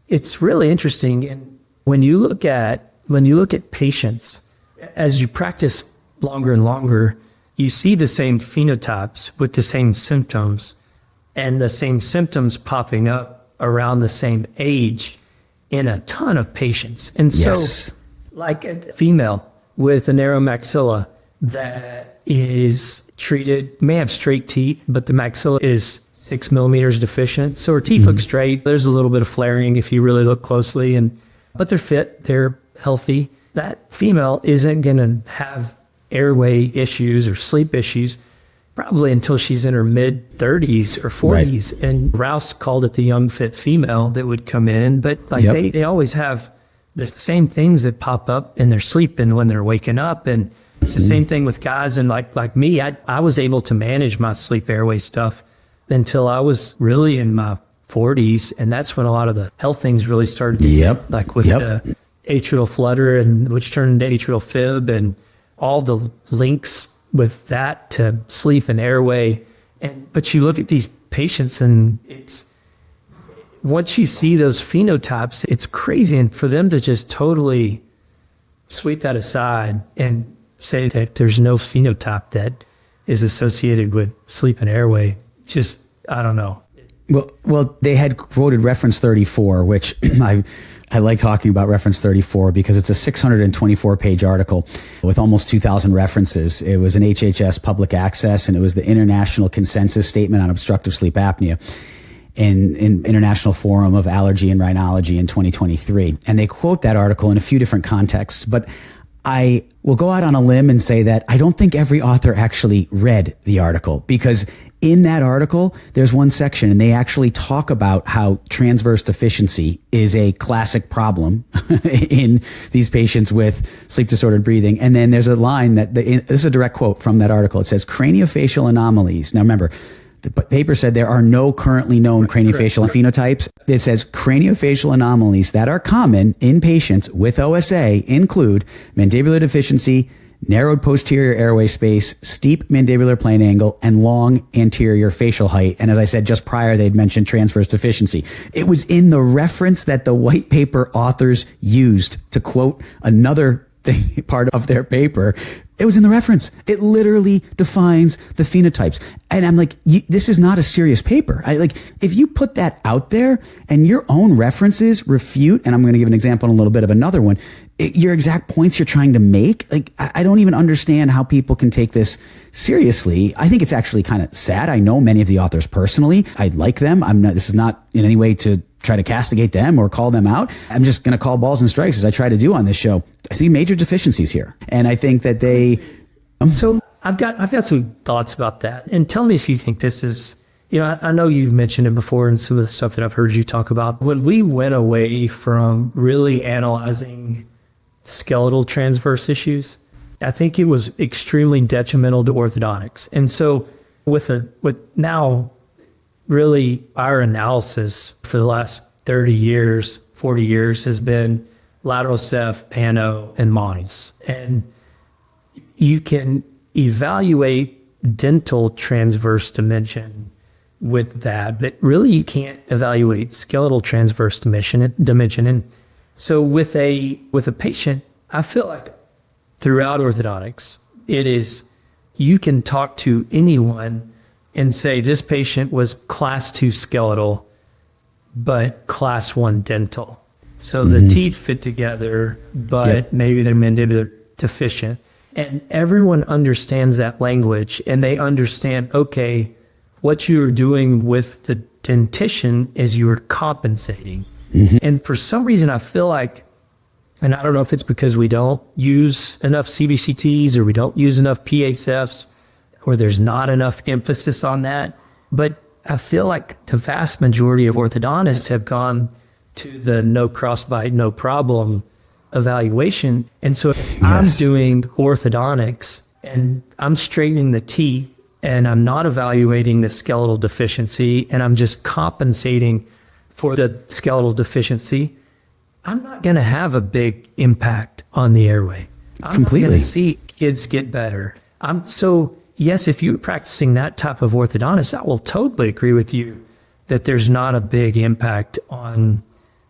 it's really interesting. And when you look at patients, as you practice longer and longer, you see the same phenotypes with the same symptoms and the same symptoms popping up around the same age in a ton of patients. And so like a female with a narrow maxilla that is treated, may have straight teeth, but the maxilla is 6 millimeters deficient. So her teeth look straight. There's a little bit of flaring if you really look closely, but they're fit, they're healthy. That female isn't going to have airway issues or sleep issues probably until she's in her mid 30s or 40s. Right. And Rouse called it the young fit female that would come in, but they always have the same things that pop up in their sleep and when they're waking up. And it's the same thing with guys. And like me, I was able to manage my sleep airway stuff until I was really in my 40s, and that's when a lot of the health things really started. Like with the atrial flutter, and which turned into atrial fib, and all the links with that to sleep and airway. But you look at these patients, and once you see those phenotypes, it's crazy. And for them to just totally sweep that aside and say that there's no phenotype that is associated with sleep and airway, just, I don't know. Well, they had quoted reference 34, which I like talking about reference 34 because it's a 624-page article with almost 2,000 references. It was an HHS public access, and it was the International Consensus Statement on Obstructive Sleep Apnea in International Forum of Allergy and Rhinology in 2023. And they quote that article in a few different contexts, but I will go out on a limb and say that I don't think every author actually read the article, because in that article, there's one section and they actually talk about how transverse deficiency is a classic problem in these patients with sleep disordered breathing. And then there's a line this is a direct quote from that article. It says craniofacial anomalies. Now remember, the paper said there are no currently known craniofacial phenotypes. It says craniofacial anomalies that are common in patients with OSA include mandibular deficiency, narrowed posterior airway space, steep mandibular plane angle, and long anterior facial height. And as I said just prior, they'd mentioned transverse deficiency. It was in the reference that the white paper authors used to quote another part of their paper. It was in the reference. It literally defines the phenotypes. And I'm like, this is not a serious paper. If you put that out there and your own references refute, and I'm going to give an example in a little bit of another one, your exact points you're trying to make, I don't even understand how people can take this seriously. I think it's actually kind of sad. I know many of the authors personally. I like them. This is not in any way to try to castigate them or call them out. I'm just going to call balls and strikes as I try to do on this show. I see major deficiencies here. And I think that So I've got some thoughts about that. And tell me if you think this is, I know you've mentioned it before and some of the stuff that I've heard you talk about. When we went away from really analyzing skeletal transverse issues, I think it was extremely detrimental to orthodontics. And so with now really our analysis for the last 30 years, 40 years has been lateral ceph, pano, and monos. And you can evaluate dental transverse dimension with that, but really you can't evaluate skeletal transverse dimension. And so with a patient, I feel like throughout orthodontics, you can talk to anyone and say this patient was class 2 skeletal, but class 1 dental. So the teeth fit together, but maybe they're mandibular deficient. And everyone understands that language, and they understand, okay, what you're doing with the dentition is you're compensating. And for some reason, I feel like, and I don't know if it's because we don't use enough CBCTs or we don't use enough PASFs, or there's not enough emphasis on that. But I feel like the vast majority of orthodontists have gone to the no crossbite, no problem evaluation. And so if I'm doing orthodontics and I'm straightening the teeth and I'm not evaluating the skeletal deficiency and I'm just compensating for the skeletal deficiency, I'm not going to have a big impact on the airway. I'm not going to see kids get better. Yes, if you're practicing that type of orthodontist, I will totally agree with you that there's not a big impact on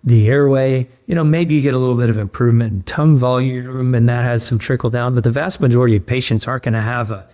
the airway. Maybe you get a little bit of improvement in tongue volume and that has some trickle down, but the vast majority of patients aren't going to have a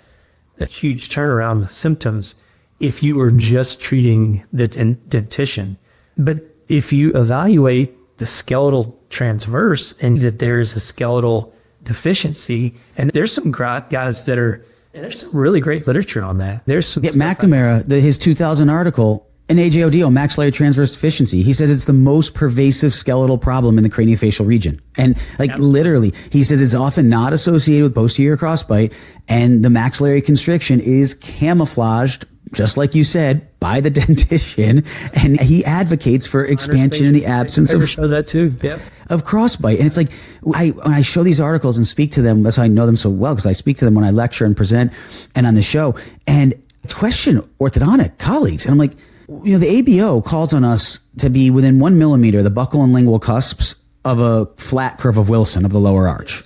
huge turnaround with symptoms if you are just treating the dentition. But if you evaluate the skeletal transverse and that there is a skeletal deficiency, and there's some guys there's some really great literature on that. There's some McNamara, his 2000 article, an AJOD on maxillary transverse deficiency. He says it's the most pervasive skeletal problem in the craniofacial region. And literally, he says it's often not associated with posterior crossbite, and the maxillary constriction is camouflaged, just like you said, by the dentition. And he advocates for expansion in the absence of show that too. Yep. Of crossbite. And it's like, when I show these articles and speak to them, that's why I know them so well, because I speak to them when I lecture and present and on the show, and question orthodontic colleagues. And I'm like, the ABO calls on us to be within 1 millimeter, the buccal and lingual cusps of a flat curve of Wilson of the lower arch.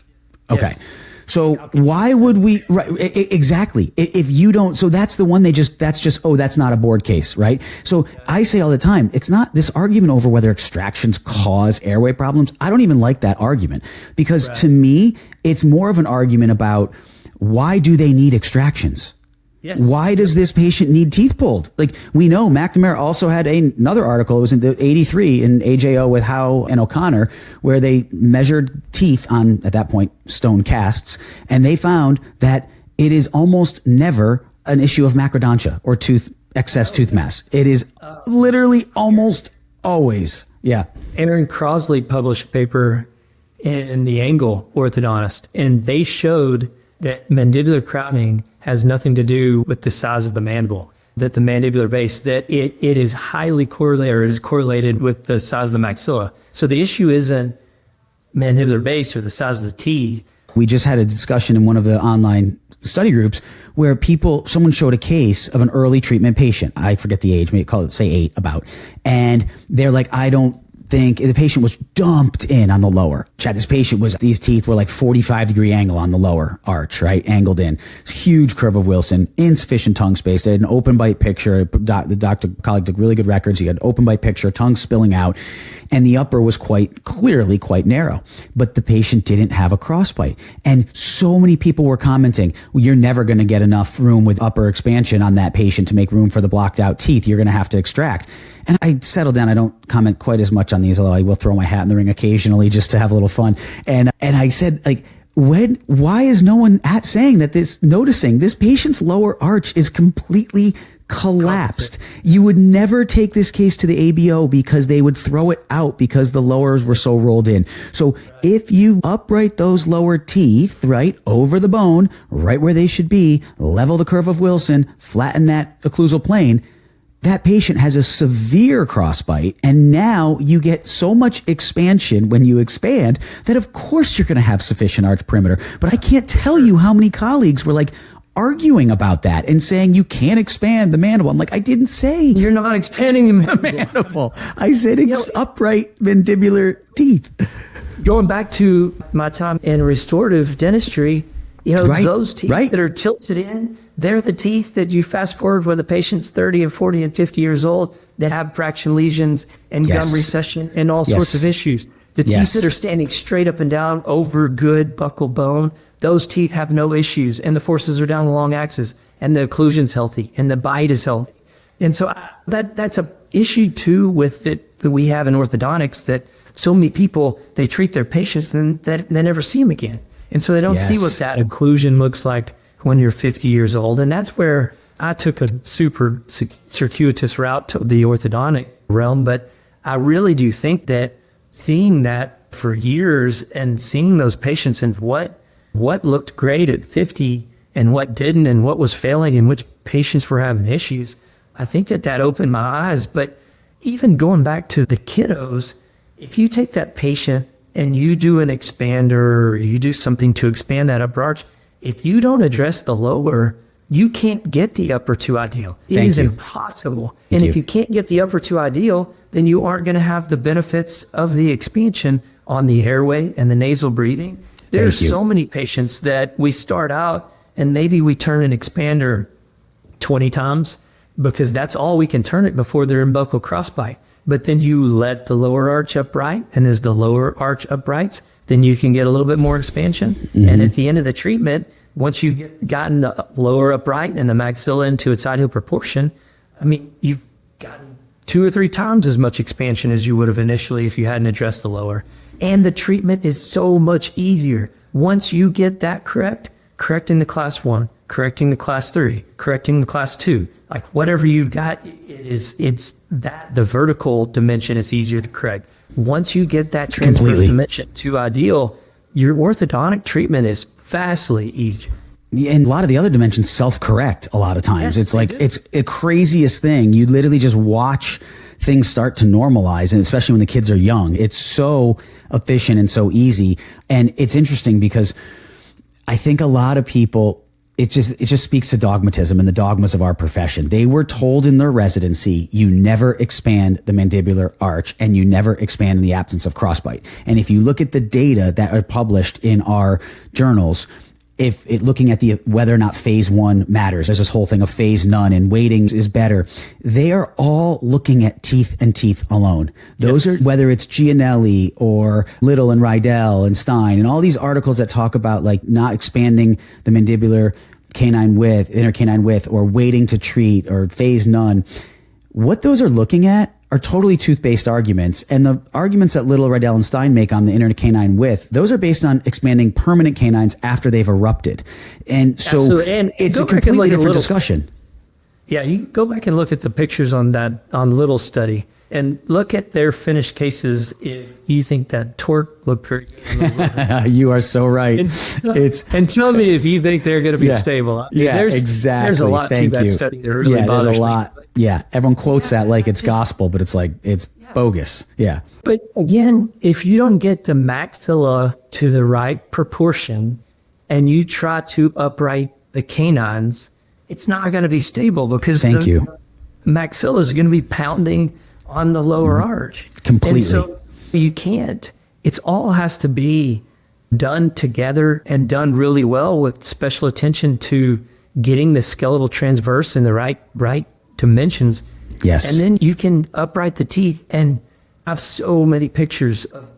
Okay. Yes. So why would we, right, exactly. If you don't, so that's the one that's not a board case, right? So I say all the time, it's not this argument over whether extractions cause airway problems. I don't even like that argument because to me, it's more of an argument about why do they need extractions? Yes. Why does this patient need teeth pulled? Like we know McNamara also had another article. It was in the 83 in AJO with Howe and O'Connor, where they measured teeth on, at that point, stone casts. And they found that it is almost never an issue of macrodontia or excess tooth mass. It is literally almost always. Yeah. Aaron Crosley published a paper in the Angle Orthodontist, and they showed that mandibular crowding has nothing to do with the size of the mandible, that the mandibular base, that it is highly correlated, or is correlated with the size of the maxilla. So the issue isn't mandibular base or the size of the teeth. We just had a discussion in one of the online study groups where someone showed a case of an early treatment patient. I forget the age, maybe call it, say 8 about. And they're like, I don't think the patient was dumped in on the lower. Chad, these teeth were like 45-degree angle on the lower arch, right? Angled in. Huge curve of Wilson, insufficient tongue space. They had an open bite picture. The colleague took really good records. He had an open bite picture, tongue spilling out. And the upper was quite clearly quite narrow, but the patient didn't have a crossbite. And so many people were commenting, well, you're never going to get enough room with upper expansion on that patient to make room for the blocked out teeth. You're going to have to extract. And I settled down. I don't comment quite as much on these, although I will throw my hat in the ring occasionally just to have a little fun. And I said, like, why is no one noticing this patient's lower arch is completely collapsed? You would never take this case to the ABO because they would throw it out because the lowers were so rolled in. So if you upright those lower teeth, right, over the bone, right where they should be, level the curve of Wilson, flatten that occlusal plane, that patient has a severe crossbite, and now you get so much expansion when you expand that of course you're going to have sufficient arch perimeter. But I can't tell you how many colleagues were like arguing about that and saying you can't expand the mandible. I'm like, I didn't say you're not expanding the mandible. I said upright mandibular teeth. Going back to my time in restorative dentistry, those teeth that are tilted in, they're the teeth that you fast forward when the patient's 30 and 40 and 50 years old that have fraction lesions and gum recession and all sorts of issues. The teeth that are standing straight up and down over good buccal bone, those teeth have no issues, and the forces are down the long axis, and the occlusion's healthy, and the bite is healthy. And so that's a issue too with that we have in orthodontics, that so many people, they treat their patients and they never see them again. And so they don't see what that occlusion looks like when you're 50 years old. And that's where I took a super circuitous route to the orthodontic realm. But I really do think that seeing that for years and seeing those patients and what looked great at 50 and what didn't and what was failing and which patients were having issues, I think that opened my eyes. But even going back to the kiddos, if you take that patient and you do an expander or you do something to expand that upper arch, if you don't address the lower, you can't get the upper two ideal. It is impossible. And if you can't get the upper two ideal, then you aren't going to have the benefits of the expansion on the airway and the nasal breathing. There's so many patients that we start out and maybe we turn an expander 20 times because that's all we can turn it before they're in buccal crossbite. But then you let the lower arch upright, and as the lower arch uprights, then you can get a little bit more expansion. Mm-hmm. And at the end of the treatment, once you've gotten the lower upright and the maxilla into its ideal proportion, I mean, you've gotten 2 or 3 times as much expansion as you would have initially if you hadn't addressed the lower. And the treatment is so much easier. Once you get that correcting the class 1, correcting the class 3, correcting the class 2, like whatever you've got, it's that the vertical dimension is easier to correct. Once you get that transverse dimension to ideal, your orthodontic treatment is vastly easier. Yeah, and a lot of the other dimensions self-correct a lot of times. It's like, it's a craziest thing. You literally just watch things start to normalize, and especially when the kids are young. It's so efficient and so easy. And it's interesting because I think a lot of people, it just speaks to dogmatism and the dogmas of our profession. They were told in their residency, you never expand the mandibular arch and you never expand in the absence of crossbite. And if you look at the data that are published in our journals, if it looking at the whether or not phase 1 matters. There's this whole thing of phase none and waiting is better. They are all looking at teeth and teeth alone. Those are, whether it's Gianelli or Little and Rydell and Stein and all these articles that talk about like not expanding the mandibular canine width, inner canine width, or waiting to treat or phase none. What those are looking at are totally tooth-based arguments. And the arguments that Little, Rydell, and Stein make on the inner canine width, those are based on expanding permanent canines after they've erupted. And so and it's a completely different discussion. Yeah, you go back and look at the pictures on Little study and look at their finished cases if you think that torque looked pretty good. You are so right. And tell me if you think they're going to be stable. I mean, exactly. There's a lot to that study that really bothers there's a me. lot. Yeah, everyone quotes that like it's gospel, but it's like, it's bogus. Yeah. But again, if you don't get the maxilla to the right proportion and you try to upright the canines, it's not going to be stable because the maxilla is going to be pounding on the lower arch. Completely. And so you can't. It all has to be done together and done really well with special attention to getting the skeletal transverse in the right dimensions. Yes. And then you can upright the teeth. And I have so many pictures of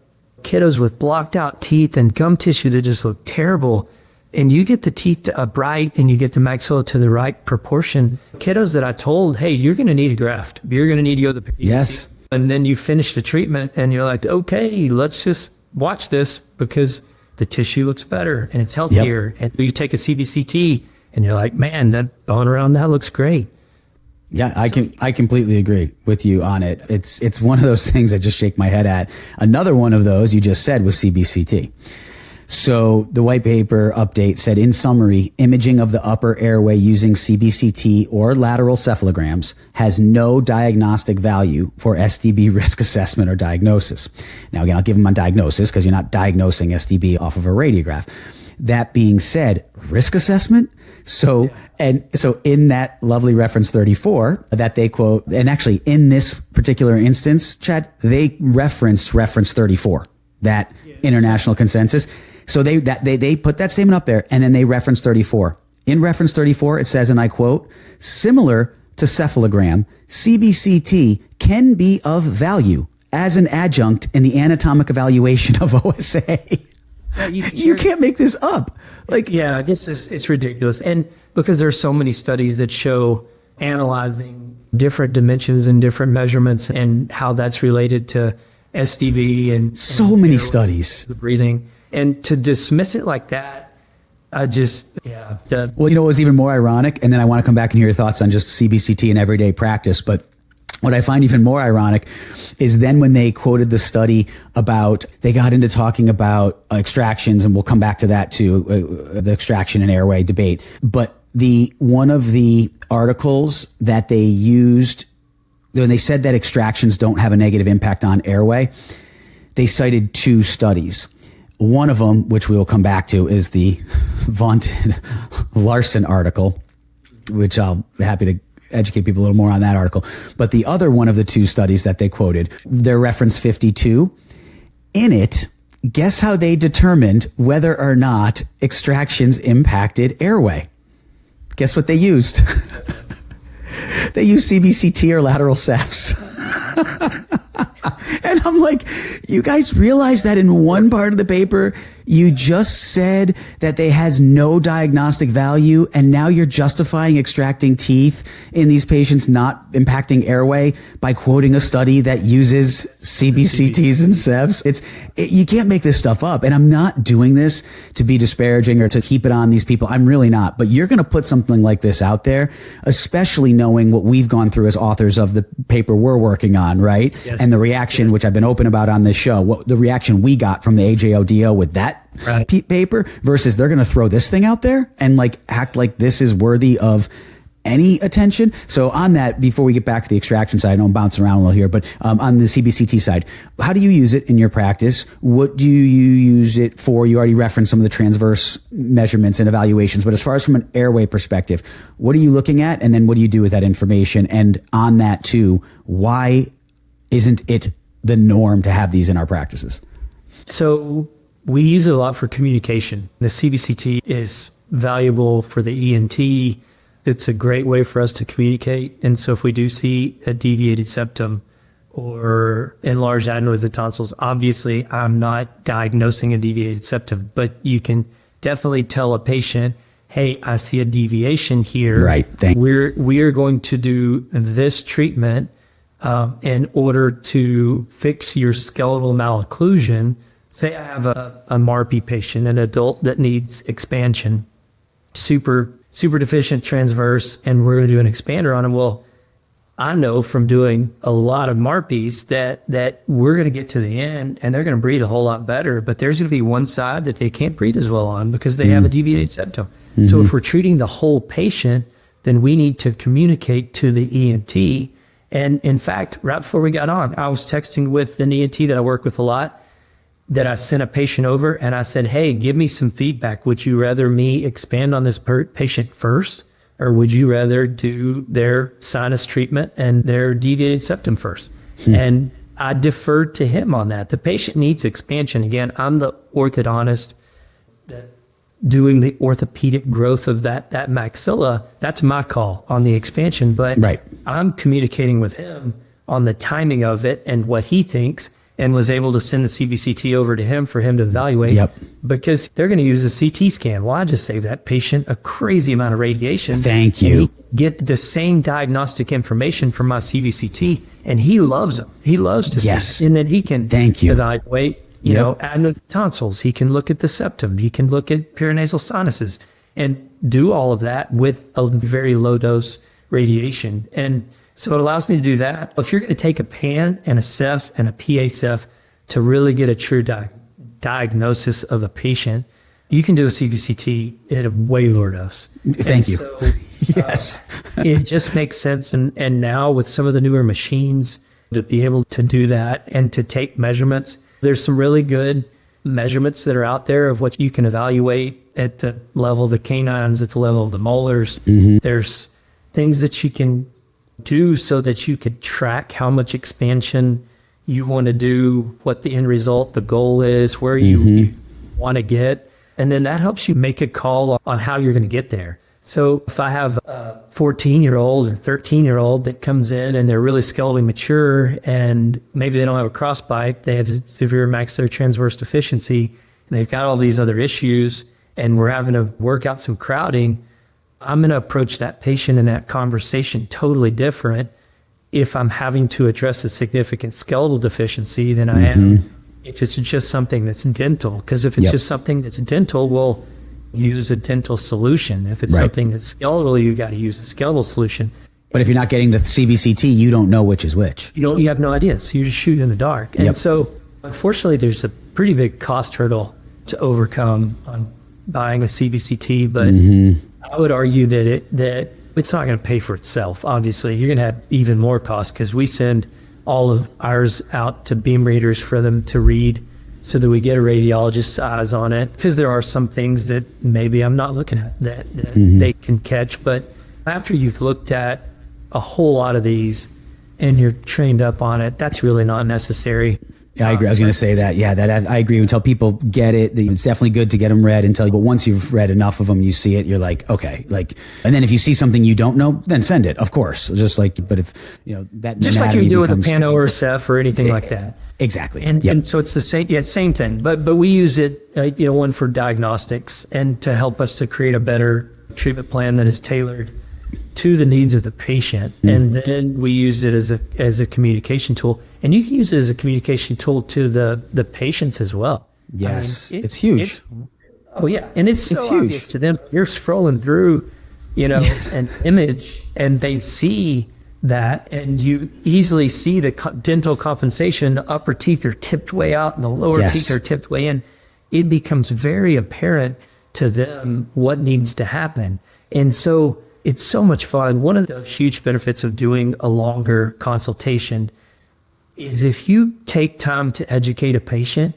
kiddos with blocked out teeth and gum tissue that just look terrible. And you get the teeth to upright and you get the maxilla to the right proportion. Kiddos that I told, hey, you're going to need a graft. You're going to need to go to the PDC. Yes. And then you finish the treatment and you're like, okay, let's just watch this because the tissue looks better and it's healthier. Yep. And you take a CBCT and you're like, man, that bone around that looks great. Yeah, I completely agree with you on it. It's one of those things I just shake my head at. Another one of those you just said was CBCT. So the white paper update said, in summary, imaging of the upper airway using CBCT or lateral cephalograms has no diagnostic value for SDB risk assessment or diagnosis. Now, again, I'll give them on diagnosis because you're not diagnosing SDB off of a radiograph. That being said, risk assessment. So in that lovely reference 34 that they quote, and actually in this particular instance, Chad, they referenced reference 34, that international consensus. So they put that statement up there and then they reference 34. In reference 34, it says, and I quote, similar to cephalogram, CBCT can be of value as an adjunct in the anatomic evaluation of OSA. You can't make this up. I guess it's ridiculous. And because there's so many studies that show analyzing different dimensions and different measurements and how that's related to SDB and so many studies, the breathing, and to dismiss it like that, well, you know what was even more ironic? And then I want to come back and hear your thoughts on just CBCT and everyday practice. But what I find even more ironic is then when they quoted the study about, they got into talking about extractions, and we'll come back to that too, the extraction and airway debate. But one of the articles that they used, when they said that extractions don't have a negative impact on airway, they cited two studies. One of them, which we will come back to, is the vaunted Larson article, which I'll be happy to educate people a little more on that article. But the other one of the two studies that they quoted, their reference 52, in it, guess how they determined whether or not extractions impacted airway? Guess what they used? They used CBCT or lateral cephs. And I'm like, you guys realize that in one part of the paper, you just said that they has no diagnostic value, and now you're justifying extracting teeth in these patients not impacting airway by quoting a study that uses CBCTs and cephs. You can't make this stuff up. And I'm not doing this to be disparaging or to keep it on these people. I'm really not. But you're going to put something like this out there, especially knowing what we've gone through as authors of the paper we're working on, right? Yes. And the reaction, which I've been open about on this show, the reaction we got from the AJODO with that paper versus they're going to throw this thing out there and act like this is worthy of any attention. So on that, before we get back to the extraction side, I know I'm bouncing around a little here, but on the CBCT side, how do you use it in your practice? What do you use it for? You already referenced some of the transverse measurements and evaluations, but as far as from an airway perspective, what are you looking at? And then what do you do with that information? And on that too, why isn't it the norm to have these in our practices? So we use it a lot for communication. The CBCT is valuable for the ENT. It's a great way for us to communicate. And so if we do see a deviated septum or enlarged adenoids of tonsils, obviously I'm not diagnosing a deviated septum, but you can definitely tell a patient, hey, I see a deviation here. Right. We are going to do this treatment in order to fix your skeletal malocclusion. Say I have a MARPE patient, an adult that needs expansion, super deficient transverse, and we're going to do an expander on him. Well, I know from doing a lot of MARPEs that we're going to get to the end and they're going to breathe a whole lot better, but there's going to be one side that they can't breathe as well on because they have a deviated septum. Mm-hmm. So if we're treating the whole patient, then we need to communicate to the ENT. And in fact, right before we got on, I was texting with an ENT that I work with a lot, that I sent a patient over and I said, hey, give me some feedback. Would you rather me expand on this patient first, or would you rather do their sinus treatment and their deviated septum first? And I deferred to him on that. The patient needs expansion. Again, I'm the orthodontist that doing the orthopedic growth of that maxilla. That's my call on the expansion, but right. I'm communicating with him on the timing of it and what he thinks, and was able to send the CBCT over to him for him to evaluate. Yep. Because they're going to use a CT scan. Well, I just saved that patient a crazy amount of radiation. Thank you. And he get the same diagnostic information from my CBCT, and he loves them. He loves to see it. And then he can evaluate, you know, adenoid tonsils. He can look at the septum. He can look at perinasal sinuses and do all of that with a very low dose radiation. And so it allows me to do that. If you're going to take a PAN and a Ceph and a PA Ceph to really get a true diagnosis of a patient, you can do a CBCT at a way lower dose. Thank you. So, yes. It just makes sense. And now with some of the newer machines, to be able to do that and to take measurements, there's some really good measurements that are out there of what you can evaluate at the level of the canines, at the level of the molars. Mm-hmm. There's things that you can do so that you could track how much expansion you want to do, what the end result, the goal is, where you want to get. And then that helps you make a call on how you're going to get there. So if I have a 14-year-old or 13-year-old that comes in and they're really skeletally mature and maybe they don't have a crossbite, they have severe maxillary transverse deficiency, and they've got all these other issues, and we're having to work out some crowding, I'm going to approach that patient in that conversation totally different if I'm having to address a significant skeletal deficiency than I am if it's just something that's dental. Because if it's just something that's dental, we'll use a dental solution. If it's something that's skeletal, you got to use a skeletal solution. But if you're not getting the CBCT, you don't know which is which. You have no idea. So you just shoot in the dark. And so unfortunately, there's a pretty big cost hurdle to overcome on buying a CBCT, but I would argue that it's not going to pay for itself. Obviously, you're going to have even more cost because we send all of ours out to beam readers for them to read so that we get a radiologist's eyes on it, because there are some things that maybe I'm not looking at that they can catch. But after you've looked at a whole lot of these and you're trained up on it, that's really not necessary. Yeah, I agree. I was going to say that. Yeah, I agree. Until people get it, it's definitely good to get them read. But once you've read enough of them, you see it, you're like, okay, and then if you see something you don't know, then send it, of course. But if that, just like you do with a Pano or a Ceph or anything like that. Exactly. And so it's the same thing. But we use it, one for diagnostics and to help us to create a better treatment plan that is tailored to the needs of the patient. And then we use it as a communication tool, and you can use it as a communication tool to the patients as well. Yes. It's huge. And it's so obvious to them. You're scrolling through, an image, and they see that, and you easily see the dental compensation. The upper teeth are tipped way out and the lower teeth are tipped way in. It becomes very apparent to them what needs to happen. And so it's so much fun. One of the huge benefits of doing a longer consultation is if you take time to educate a patient,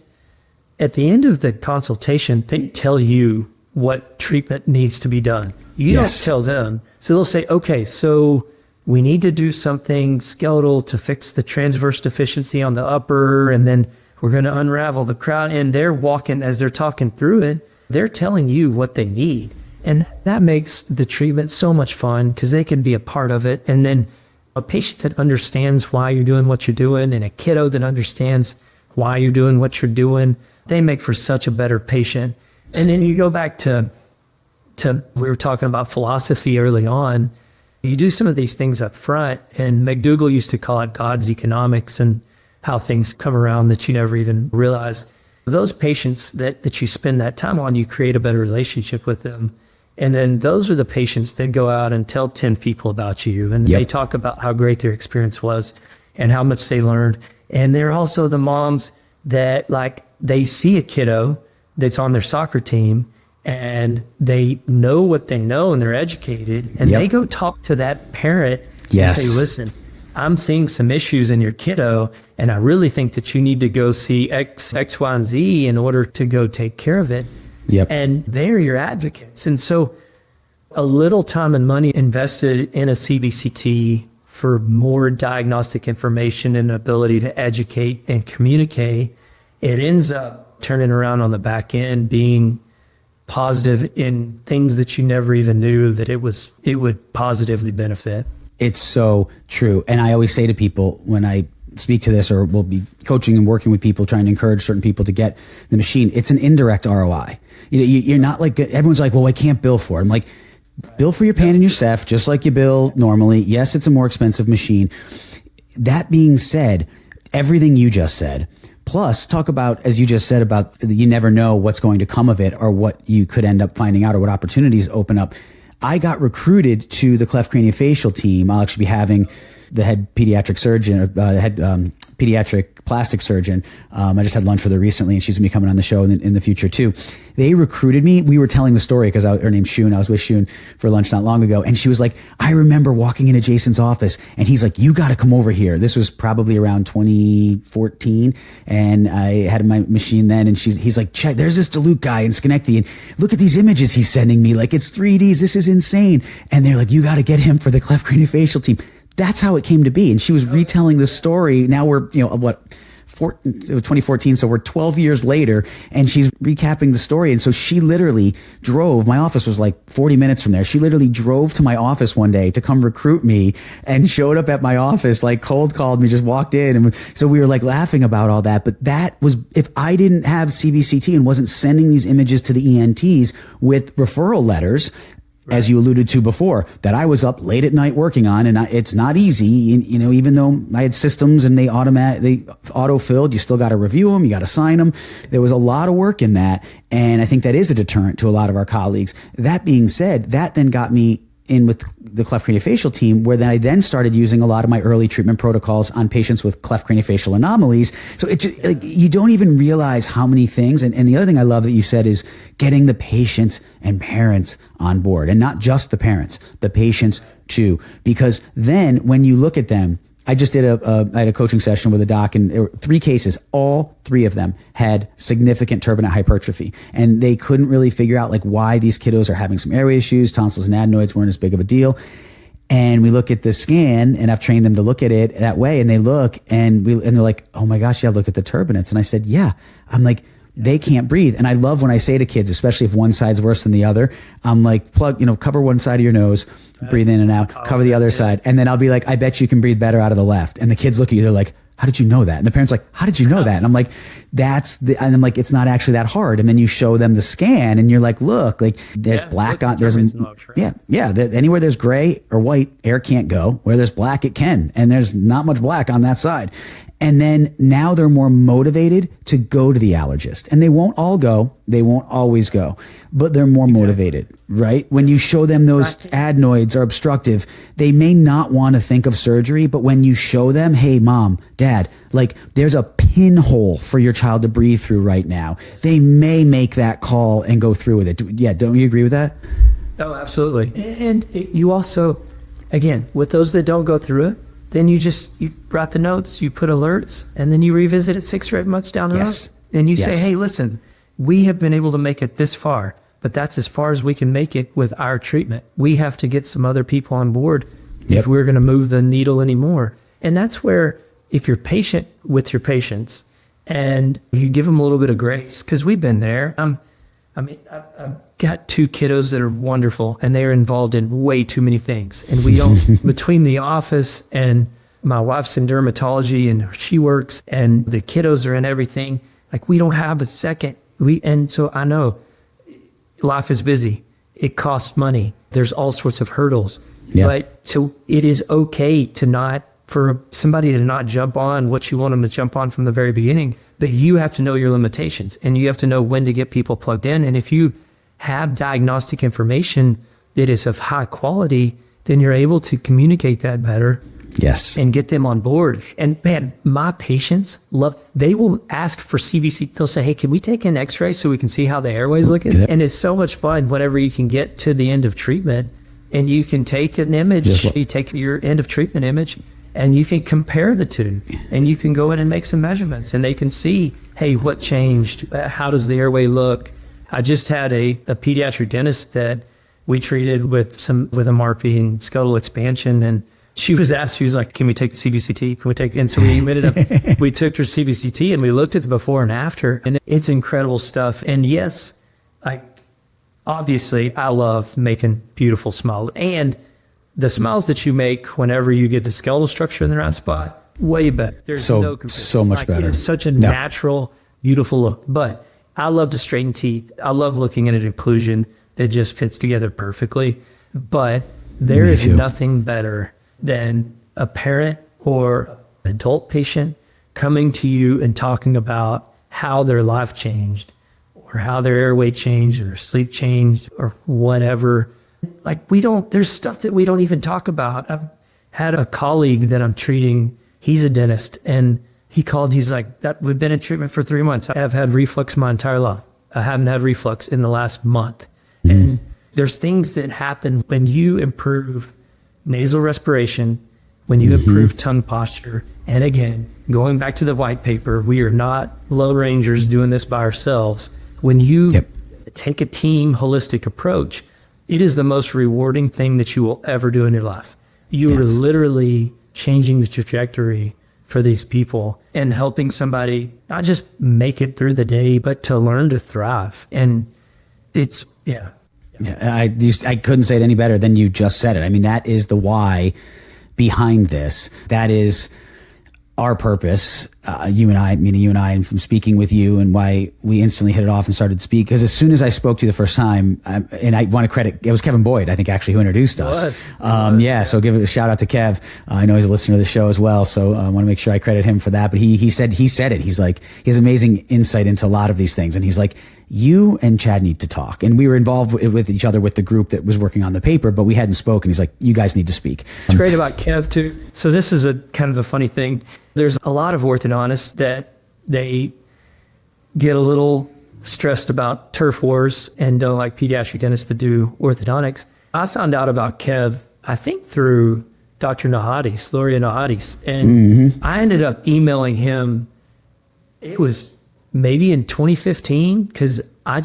at the end of the consultation, they tell you what treatment needs to be done. You don't tell them. So they'll say, okay, so we need to do something skeletal to fix the transverse deficiency on the upper, and then We're going to unravel the crowd. And they're walking, as they're talking through it, they're telling you what they need. And that makes the treatment so much fun because they can be a part of it. And then a patient that understands why you're doing what you're doing and a kiddo that understands why you're doing what you're doing, they make for such a better patient. And then you go back to we were talking about philosophy early on. You do some of these things up front, and McDougall used to call it God's economics and how things come around that you never even realize. Those patients that you spend that time on, you create a better relationship with them. And then those are the patients that go out and tell 10 people about you. And they talk about how great their experience was and how much they learned. And they're also the moms that, like, they see a kiddo that's on their soccer team and they know what they know and they're educated. And they go talk to that parent and say, listen, I'm seeing some issues in your kiddo, and I really think that you need to go see X, Y, and Z in order to go take care of it. And they're your advocates. And so a little time and money invested in a CBCT for more diagnostic information and ability to educate and communicate, it ends up turning around on the back end being positive in things that you never even knew that it would positively benefit. It's so true. And I always say to people when I speak to this, or will be coaching and working with people, trying to encourage certain people to get the machine, it's an indirect ROI. You're not like, everyone's like, well, I can't bill for it. I'm like, bill for your pan and your Ceph, just like you bill normally. Yes, it's a more expensive machine. That being said, everything you just said, plus talk about, as you just said, about you never know what's going to come of it or what you could end up finding out or what opportunities open up. I got recruited to the cleft craniofacial team. I'll actually be having the head pediatric surgeon, or the head pediatric plastic surgeon. I just had lunch with her recently, and she's going to be coming on the show in the future too. They recruited me. We were telling the story because her name's Shun. I was with Shun for lunch not long ago. And she was like, I remember walking into Jason's office and he's like, you got to come over here. This was probably around 2014. And I had my machine then. And he's like, check, there's this Duluth guy in Schenectady. And look at these images he's sending me. Like, it's 3Ds. This is insane. And they're like, you got to get him for the cleft craniofacial team. That's how it came to be. And she was retelling the story. Now we're, 2014. So we're 12 years later, and she's recapping the story. And so she literally drove, my office was like 40 minutes from there. She literally drove to my office one day to come recruit me and showed up at my office, like cold called me, just walked in. And so we were like laughing about all that. But that was, if I didn't have CBCT and wasn't sending these images to the ENTs with referral letters, as you alluded to before, that I was up late at night working on, and it's not easy, even though I had systems and they auto-filled, you still got to review them, you got to sign them. There was a lot of work in that, and I think that is a deterrent to a lot of our colleagues. That being said, that then got me in with the cleft craniofacial team, where then I then started using a lot of my early treatment protocols on patients with cleft craniofacial anomalies. So it just, like, you don't even realize how many things. And the other thing I love that you said is getting the patients and parents on board, and not just the parents, the patients too, because then when you look at them, I just did I had a coaching session with a doc, and there were 3 cases. All 3 of them had significant turbinate hypertrophy, and they couldn't really figure out like why these kiddos are having some airway issues. Tonsils and adenoids weren't as big of a deal. And we look at the scan, and I've trained them to look at it that way, and they look and they're like, oh my gosh, yeah, look at the turbinates. And I said, yeah. I'm like, they can't breathe. And I love when I say to kids, especially if one side's worse than the other, I'm like, cover one side of your nose, breathe in and out, cover the other side. And then I'll be like, I bet you can breathe better out of the left. And the kids look at you, they're like, how did you know that? And the parents are like, how did you know that? And I'm like, and I'm like, it's not actually that hard. And then you show them the scan and you're like, look, like there's black on, anywhere there's gray or white, air can't go. Where there's black, it can. And there's not much black on that side. And then now they're more motivated to go to the allergist. And they won't all go. They won't always go. But they're more motivated, right? When you show them those adenoids are obstructive, they may not want to think of surgery. But when you show them, hey, mom, dad, like there's a pinhole for your child to breathe through right now, they may make that call and go through with it. Yeah, don't you agree with that? Oh, absolutely. And you also, again, with those that don't go through it, then you brought the notes, you put alerts, and then you revisit it 6 or 8 months down the road. And you say, hey, listen, we have been able to make it this far, but that's as far as we can make it with our treatment. We have to get some other people on board if we're going to move the needle anymore. And that's where, if you're patient with your patients and you give them a little bit of grace, because we've been there. I've got 2 kiddos that are wonderful, and they're involved in way too many things. And we don't, between the office and my wife's in dermatology and she works, and the kiddos are in everything, like we don't have a second. And so I know life is busy. It costs money. There's all sorts of hurdles. Yeah. But so it is okay for somebody to not jump on what you want them to jump on from the very beginning, but you have to know your limitations, and you have to know when to get people plugged in. And if you have diagnostic information that is of high quality, then you're able to communicate that better. Yes. And get them on board. And man, my patients they will ask for CBCT. They'll say, hey, can we take an x-ray so we can see how the airway's looking? And it's so much fun whenever you can get to the end of treatment and you can take an image, you take your end of treatment image, and you can compare the two, and you can go in and make some measurements, and they can see, hey, what changed? How does the airway look? I just had a pediatric dentist that we treated with a MARPE and scrotal expansion, and she was like, can we take the CBCT? Can we take? And so we we took her CBCT and we looked at the before and after, and it's incredible stuff. And yes, obviously I love making beautiful smiles, and the smiles that you make whenever you get the skeletal structure in the right spot, way better. There's no comparison. So much better. It's such a natural, beautiful look. But I love to straighten teeth. I love looking at an occlusion that just fits together perfectly. But there is nothing better than a parent or adult patient coming to you and talking about how their life changed, or how their airway changed, or sleep changed, or whatever. There's stuff that we don't even talk about. I've had a colleague that I'm treating, he's a dentist, and he called, he's like, we've been in treatment for 3 months. I have had reflux my entire life. I haven't had reflux in the last month. Mm-hmm. And there's things that happen when you improve nasal respiration, when you improve tongue posture. And again, going back to the white paper, we are not Lone Rangers doing this by ourselves. When you take a team holistic approach, it is the most rewarding thing that you will ever do in your life. You are literally changing the trajectory for these people and helping somebody not just make it through the day, but to learn to thrive. And it's, I couldn't say it any better than you just said it. I mean, that is the why behind this. That is our purpose, you and I, and from speaking with you, and why we instantly hit it off and started to speak. Because as soon as I spoke to you the first time, and I want to credit, it was Kevin Boyd, I think, actually, who introduced us. So give it a shout out to Kev. I know he's a listener to the show as well, so I want to make sure I credit him for that. But he said it. He's like, he has amazing insight into a lot of these things, and he's like, you and Chad need to talk. And we were involved with each other with the group that was working on the paper, but we hadn't spoken. He's like, you guys need to speak. It's great about Kev too. So this is a kind of a funny thing. There's a lot of orthodontists that they get a little stressed about turf wars and don't like pediatric dentists that do orthodontics. I found out about Kev, I think through Dr. Nahadis, Gloria Nahadis. And I ended up emailing him. It was maybe in 2015, because I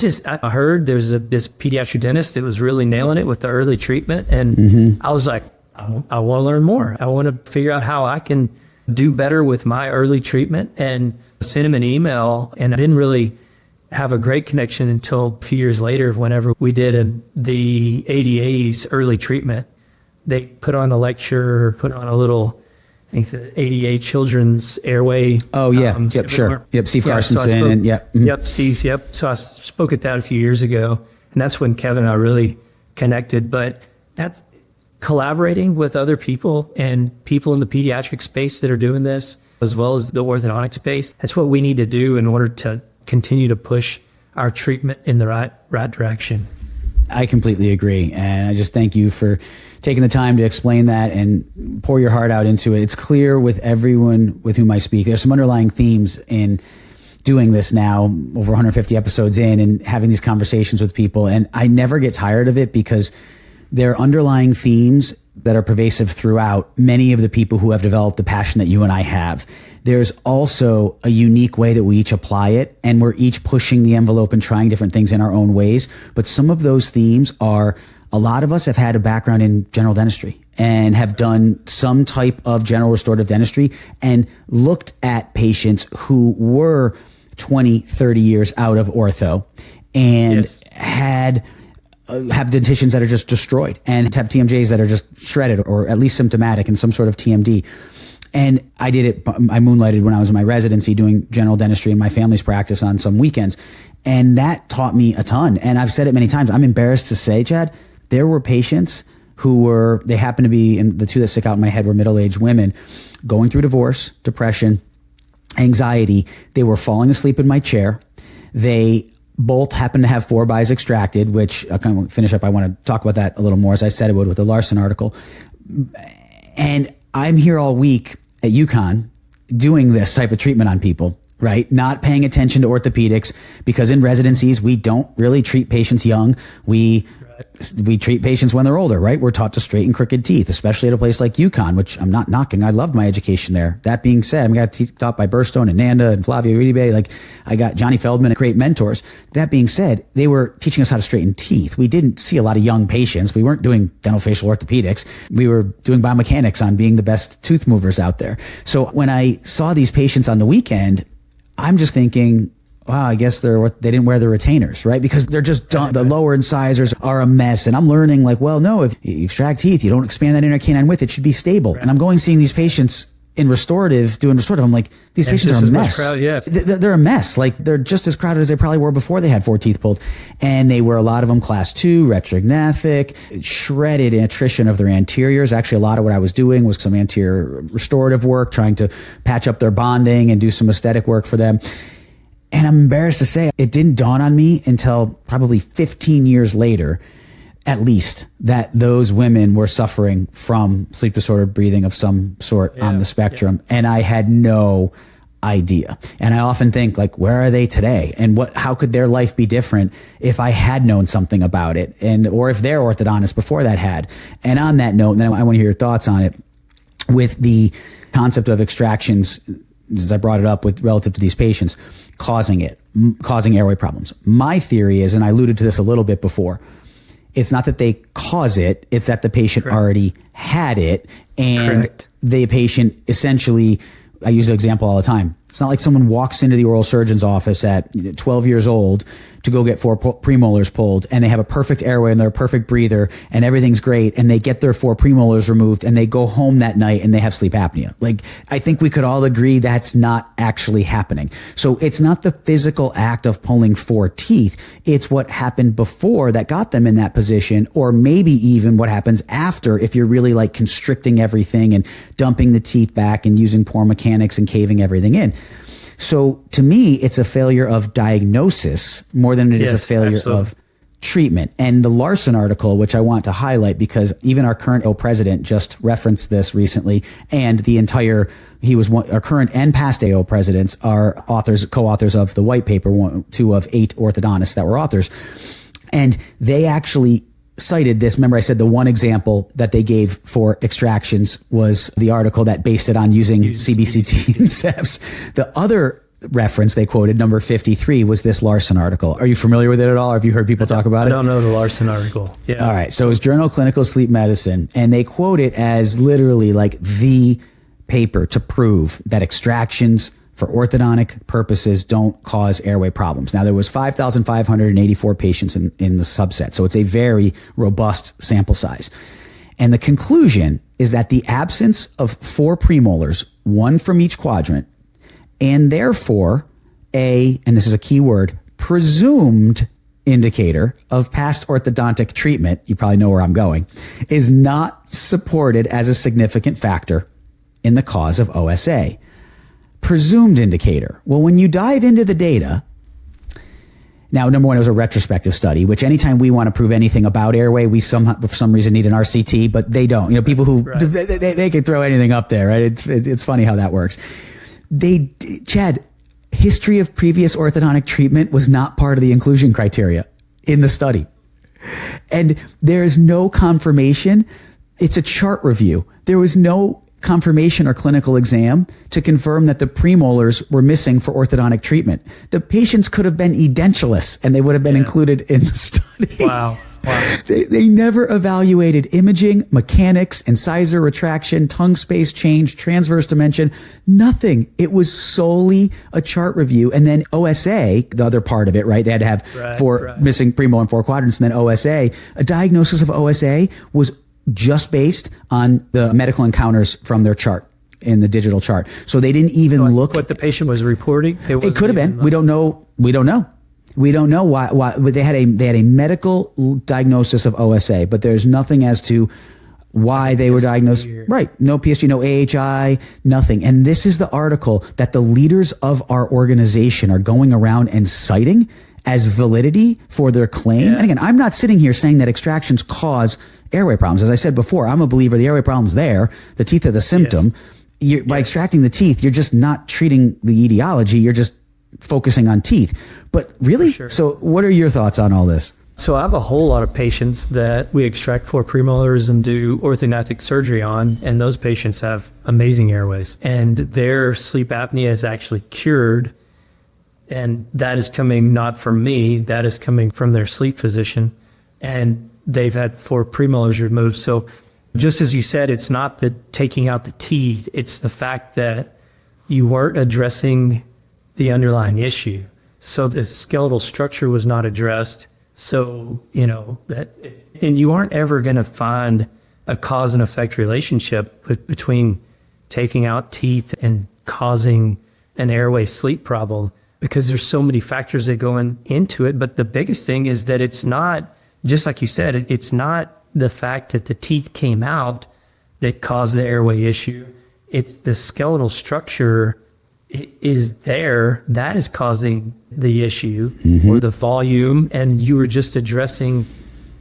heard there's this pediatric dentist that was really nailing it with the early treatment. And I was like, I want to learn more. I want to figure out how I can do better with my early treatment, and sent him an email. And I didn't really have a great connection until a few years later, whenever we did the ADA's early treatment. They put on a lecture, put on a little, I think the ADA Children's Airway. Oh, yeah. Sure. Yep, Steve Carsonson. Yep, Steve. Yep. So I spoke at that a few years ago, and that's when Kevin and I really connected. But that's collaborating with other people and people in the pediatric space that are doing this, as well as the orthodontic space. That's what we need to do in order to continue to push our treatment in the right direction. I completely agree. And I just thank you for taking the time to explain that and pour your heart out into it. It's clear with everyone with whom I speak, there's some underlying themes in doing this now, over 150 episodes in, and having these conversations with people. And I never get tired of it, because there are underlying themes that are pervasive throughout many of the people who have developed the passion that you and I have. There's also a unique way that we each apply it, and we're each pushing the envelope and trying different things in our own ways. But some of those themes are, a lot of us have had a background in general dentistry, and have done some type of general restorative dentistry and looked at patients who were 20, 30 years out of ortho and have dentitions that are just destroyed and have TMJs that are just shredded or at least symptomatic and some sort of TMD. And I did it. I moonlighted when I was in my residency doing general dentistry in my family's practice on some weekends. And that taught me a ton. And I've said it many times. I'm embarrassed to say, Chad, there were patients they happened to be, and the two that stick out in my head were middle-aged women going through divorce, depression, anxiety. They were falling asleep in my chair. They both happened to have 4-bis extracted, which I'll kind of finish up. I want to talk about that a little more, as I said it would with the Larson article. And I'm here all week at UConn doing this type of treatment on people, right? Not paying attention to orthopedics, because in residencies, we don't really treat patients young. We treat patients when they're older, right? We're taught to straighten crooked teeth, especially at a place like UConn, which I'm not knocking. I loved my education there. That being said, I got taught by Burstone and Nanda and Flavio Uribe. Like, I got Johnny Feldman, great mentors. That being said, they were teaching us how to straighten teeth. We didn't see a lot of young patients. We weren't doing dental facial orthopedics. We were doing biomechanics on being the best tooth movers out there. So when I saw these patients on the weekend, I'm just thinking, wow, I guess they didn't wear the retainers, right? Because they're just done. The lower incisors are a mess. And I'm learning, like, well, no, if you extract teeth, you don't expand that inner canine width. It should be stable. Right. And I'm seeing these patients doing restorative. I'm like, these patients are a mess. They're a mess. Like, they're just as crowded as they probably were before they had 4 teeth pulled. And they were, a lot of them, class 2, retrognathic, shredded attrition of their anteriors. Actually, a lot of what I was doing was some anterior restorative work, trying to patch up their bonding and do some aesthetic work for them. And I'm embarrassed to say, it didn't dawn on me until probably 15 years later, at least, that those women were suffering from sleep disordered breathing of some sort on the spectrum. And I had no idea. And I often think, like, where are they today? And how could their life be different if I had known something about it? Or if their orthodontist before that had. And on that note, and then I want to hear your thoughts on it, with the concept of extractions, as I brought it up with relative to these patients, causing airway problems. My theory is, and I alluded to this a little bit before, it's not that they cause it, it's that the patient already had it, and the patient essentially, I use the example all the time, it's not like someone walks into the oral surgeon's office at 12 years old to go get 4 premolars pulled, and they have a perfect airway and they're a perfect breather and everything's great, and they get their 4 premolars removed and they go home that night and they have sleep apnea. Like, I think we could all agree that's not actually happening. So it's not the physical act of pulling 4 teeth. It's what happened before that got them in that position, or maybe even what happens after, if you're really like constricting everything and dumping the teeth back and using poor mechanics and caving everything in. So to me, it's a failure of diagnosis more than it is a failure of treatment. And the Larson article, which I want to highlight because even our current president just referenced this recently, and our current and past AO presidents are co-authors of the white paper, 2 of 8 orthodontists that were authors. And they actually cited this. Remember, I said the one example that they gave for extractions was the article that based it on using CBCT and CEFs. The other reference they quoted, number 53, was this Larson article. Are you familiar with it at all? Or have you heard people talk about it? I don't know the Larson article. Yeah. All right. So it was Journal of Clinical Sleep Medicine, and they quote it as literally like the paper to prove that extractions for orthodontic purposes don't cause airway problems. Now, there was 5,584 patients in the subset, so it's a very robust sample size. And the conclusion is that the absence of 4 premolars, 1 from each quadrant, and therefore and this is a key word, presumed indicator of past orthodontic treatment, you probably know where I'm going, is not supported as a significant factor in the cause of OSA. Presumed indicator. Well, when you dive into the data, now, number one, it was a retrospective study, which anytime we want to prove anything about airway, we for some reason need an RCT, but they don't. You know, people who, they can throw anything up there, right? It's funny how that works. Chad, history of previous orthodontic treatment was not part of the inclusion criteria in the study. And there is no confirmation. It's a chart review. There was no confirmation or clinical exam to confirm that the premolars were missing for orthodontic treatment. The patients could have been edentulous and they would have been included in the study. Wow. Wow. They never evaluated imaging, mechanics, incisor retraction, tongue space change, transverse dimension, nothing. It was solely a chart review. And then OSA, the other part of it, right? They had to have missing premolar and four quadrants. And then OSA, a diagnosis of OSA was just based on the medical encounters from their chart in the digital chart. So they didn't even look what the patient was reporting. It could have been. We don't know. We don't know why. But they had a medical diagnosis of OSA, but there's nothing as to why they were diagnosed. Right. No PSG, no AHI, nothing. And this is the article that the leaders of our organization are going around and citing as validity for their claim. And again, I'm not sitting here saying that extractions cause airway problems. As I said before, I'm a believer the airway problem's there. The teeth are the symptom. By extracting the teeth, you're just not treating the etiology. You're just focusing on teeth. But really, so what are your thoughts on all this? So I have a whole lot of patients that we extract four premolars and do orthodontic surgery on, and those patients have amazing airways. And their sleep apnea is actually cured, and that is coming not from me, that is coming from their sleep physician, and they've had four premolars removed. So just as you said, it's not the taking out the teeth, it's the fact that you weren't addressing the underlying issue. So the skeletal structure was not addressed. So, and you aren't ever going to find a cause and effect relationship between taking out teeth and causing an airway sleep problem, because there's so many factors that go into it. But the biggest thing is that it's not, just like you said, it's not the fact that the teeth came out that caused the airway issue. It's the skeletal structure is there that is causing the issue, or the volume, and you were just addressing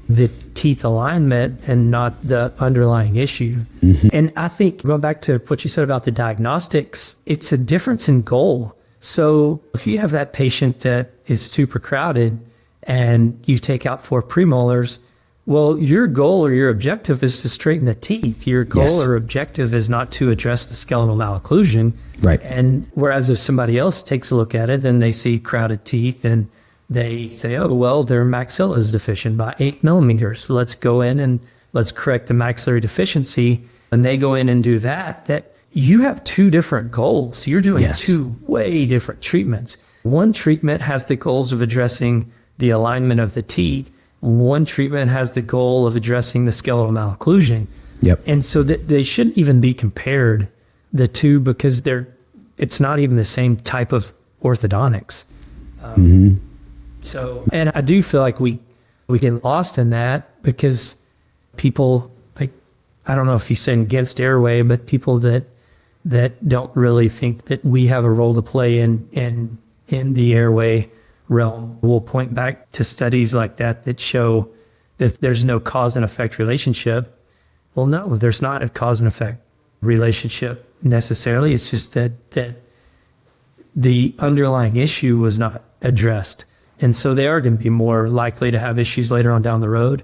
the teeth alignment and not the underlying issue. And I think, going back to what you said about the diagnostics, it's a difference in goal. So if you have that patient that is super crowded and you take out four premolars, well, your goal or your objective is to straighten the teeth. Your goal or objective is not to address the skeletal malocclusion. Right. And whereas if somebody else takes a look at it, then they see crowded teeth and they say, oh, well, their maxilla is deficient by 8 millimeters. Let's go in and let's correct the maxillary deficiency. And they go in and do that you have two different goals. You're doing two way different treatments. One treatment has the goals of addressing the alignment of the teeth. One treatment has the goal of addressing the skeletal malocclusion. Yep. And so they shouldn't even be compared, the two, because it's not even the same type of orthodontics. So, and I do feel like we get lost in that, because people, like, I don't know if you say against airway, but people that don't really think that we have a role to play in the airway realm will point back to studies like that show that there's no cause and effect relationship. Well, no, there's not a cause and effect relationship necessarily. It's just that the underlying issue was not addressed. And so they are going to be more likely to have issues later on down the road.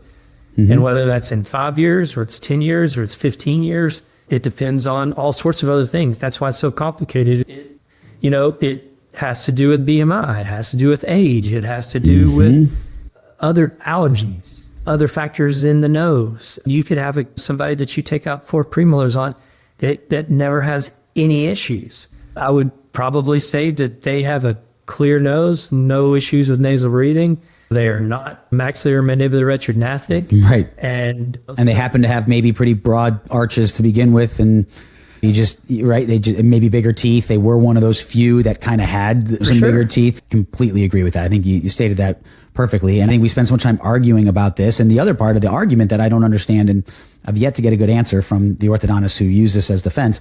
And whether that's in 5 years or it's 10 years or it's 15 years, it depends on all sorts of other things. That's why it's so complicated. It has to do with BMI. It has to do with age. It has to do with other allergies, other factors in the nose. You could have somebody that you take out four premolars on that never has any issues. I would probably say that they have a clear nose, no issues with nasal breathing. They are not maxillary or mandibular retrognathic. Right. And they happen to have maybe pretty broad arches to begin with, and they just maybe bigger teeth. They were one of those few that kind of had some bigger teeth. Completely agree with that. I think you stated that perfectly. And I think we spend so much time arguing about this. And the other part of the argument that I don't understand, and I've yet to get a good answer from the orthodontists who use this as defense,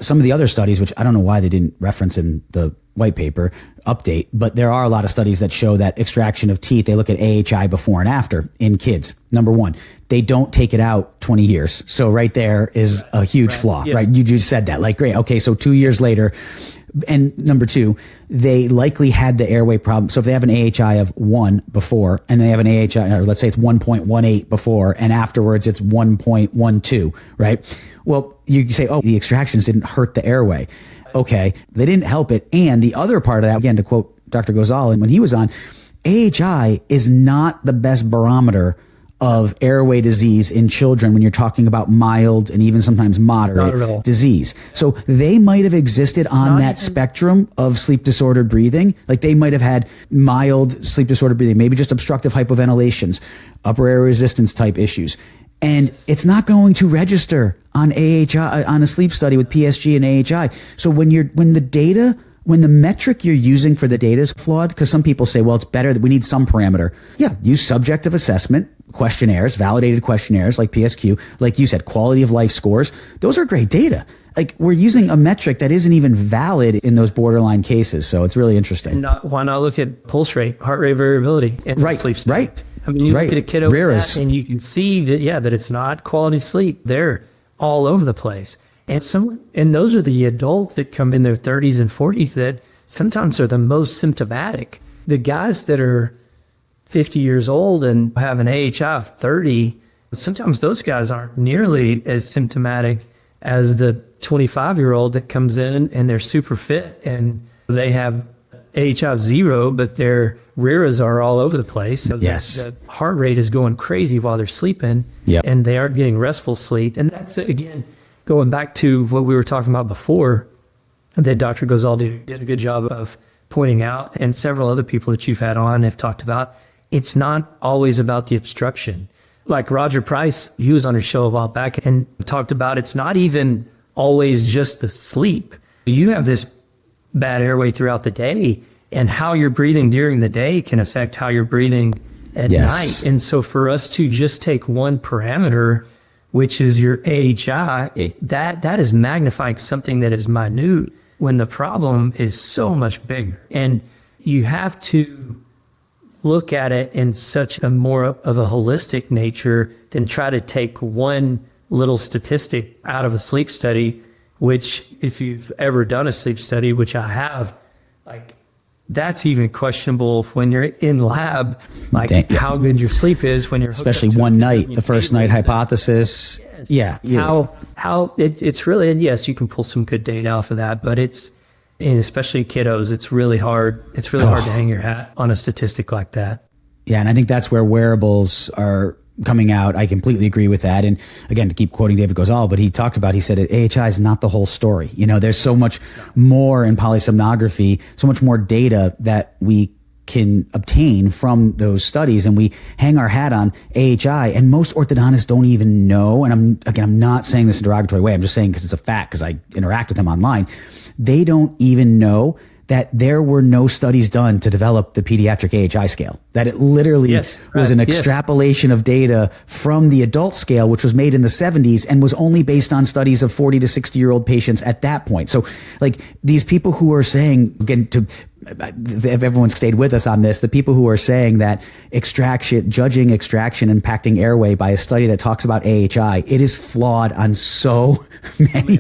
some of the other studies, which I don't know why they didn't reference in the white paper update, but there are a lot of studies that show that extraction of teeth, they look at AHI before and after in kids. Number one, they don't take it out 20 years. So right there is a huge flaw, right? You just said that, like, great. Okay. So 2 years later. And number two, they likely had the airway problem. So if they have an AHI of 1 before, and they have an AHI, or let's say it's 1.18 before, and afterwards it's 1.12, right? Well, you say, oh, the extractions didn't hurt the airway. Okay, they didn't help it. And the other part of that, again, to quote Dr. Gozal, when he was on, AHI is not the best barometer of airway disease in children when you're talking about mild and even sometimes moderate disease. So they might have existed on that spectrum of sleep disordered breathing. Like they might have had mild sleep disordered breathing, maybe just obstructive hypoventilations, upper air resistance type issues. And it's not going to register on AHI, on a sleep study with PSG and AHI. So when the metric you're using for the data is flawed, because some people say, well, it's better that we need some parameter. Yeah, use subjective assessment questionnaires, validated questionnaires like PSQ, like you said, quality of life scores. Those are great data. Like we're using a metric that isn't even valid in those borderline cases. So it's really interesting. Why not look at pulse rate, heart rate variability in sleep study? Right. I mean, you look at a kiddo that, and you can see that, that it's not quality sleep. They're all over the place. And those are the adults that come in their 30s and 40s that sometimes are the most symptomatic. The guys that are 50 years old and have an AHI of 30, sometimes those guys aren't nearly as symptomatic as the 25-year-old that comes in and they're super fit and they have AHI of 0, but their RERAs are all over the place. So the heart rate is going crazy while they're sleeping, and they aren't getting restful sleep. And that's, again, going back to what we were talking about before, that Dr. Gozal did a good job of pointing out, and several other people that you've had on have talked about, it's not always about the obstruction. Like Roger Price, he was on his show a while back and talked about it's not even always just the sleep. You have this bad airway throughout the day, and how you're breathing during the day can affect how you're breathing at night. And so for us to just take one parameter, which is your AHI, that is magnifying something that is minute when the problem is so much bigger. And you have to look at it in such a more of a holistic nature than try to take one little statistic out of a sleep study, which if you've ever done a sleep study, which I have, like that's even questionable when you're in lab, like how good your sleep is when you're especially one night, the first night hypothesis. How it's really, and yes, you can pull some good data off of that, but and especially kiddos, it's really hard. It's really hard to hang your hat on a statistic like that. Yeah. And I think that's where wearables are coming out. I completely agree with that. And again, to keep quoting David Gozal, but he said AHI is not the whole story. There's so much more in polysomnography, so much more data that we can obtain from those studies, and we hang our hat on AHI, and most orthodontists don't even know. And I'm not saying this in a derogatory way. I'm just saying because it's a fact, because I interact with them online. They don't even know that there were no studies done to develop the pediatric AHI scale, that it literally was an extrapolation of data from the adult scale, which was made in the 70s and was only based on studies of 40 to 60-year-old patients at that point. So like these people who are saying, again, if everyone's stayed with us on this, the people who are saying that judging extraction impacting airway by a study that talks about AHI, it is flawed on so many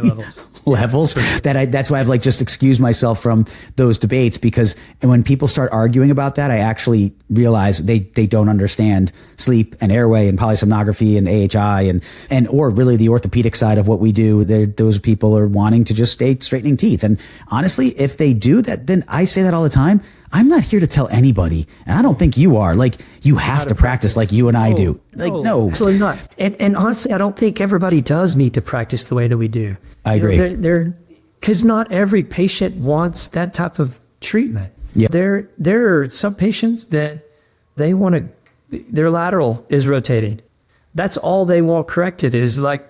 levels that's why I've just excused myself from those debates, because when people start arguing about that, I actually realize they don't understand sleep and airway and polysomnography and AHI and or really the orthopedic side of what we do. Those people are wanting to just stay straightening teeth. And honestly, if they do that, then I say that all the time. I'm not here to tell anybody, and I don't think you are, you have to practice like you and I do. No. Absolutely not. And honestly, I don't think everybody does need to practice the way that we do. I agree. Because not every patient wants that type of treatment. Yeah. There are some patients that they want their lateral is rotated. That's all they want corrected is my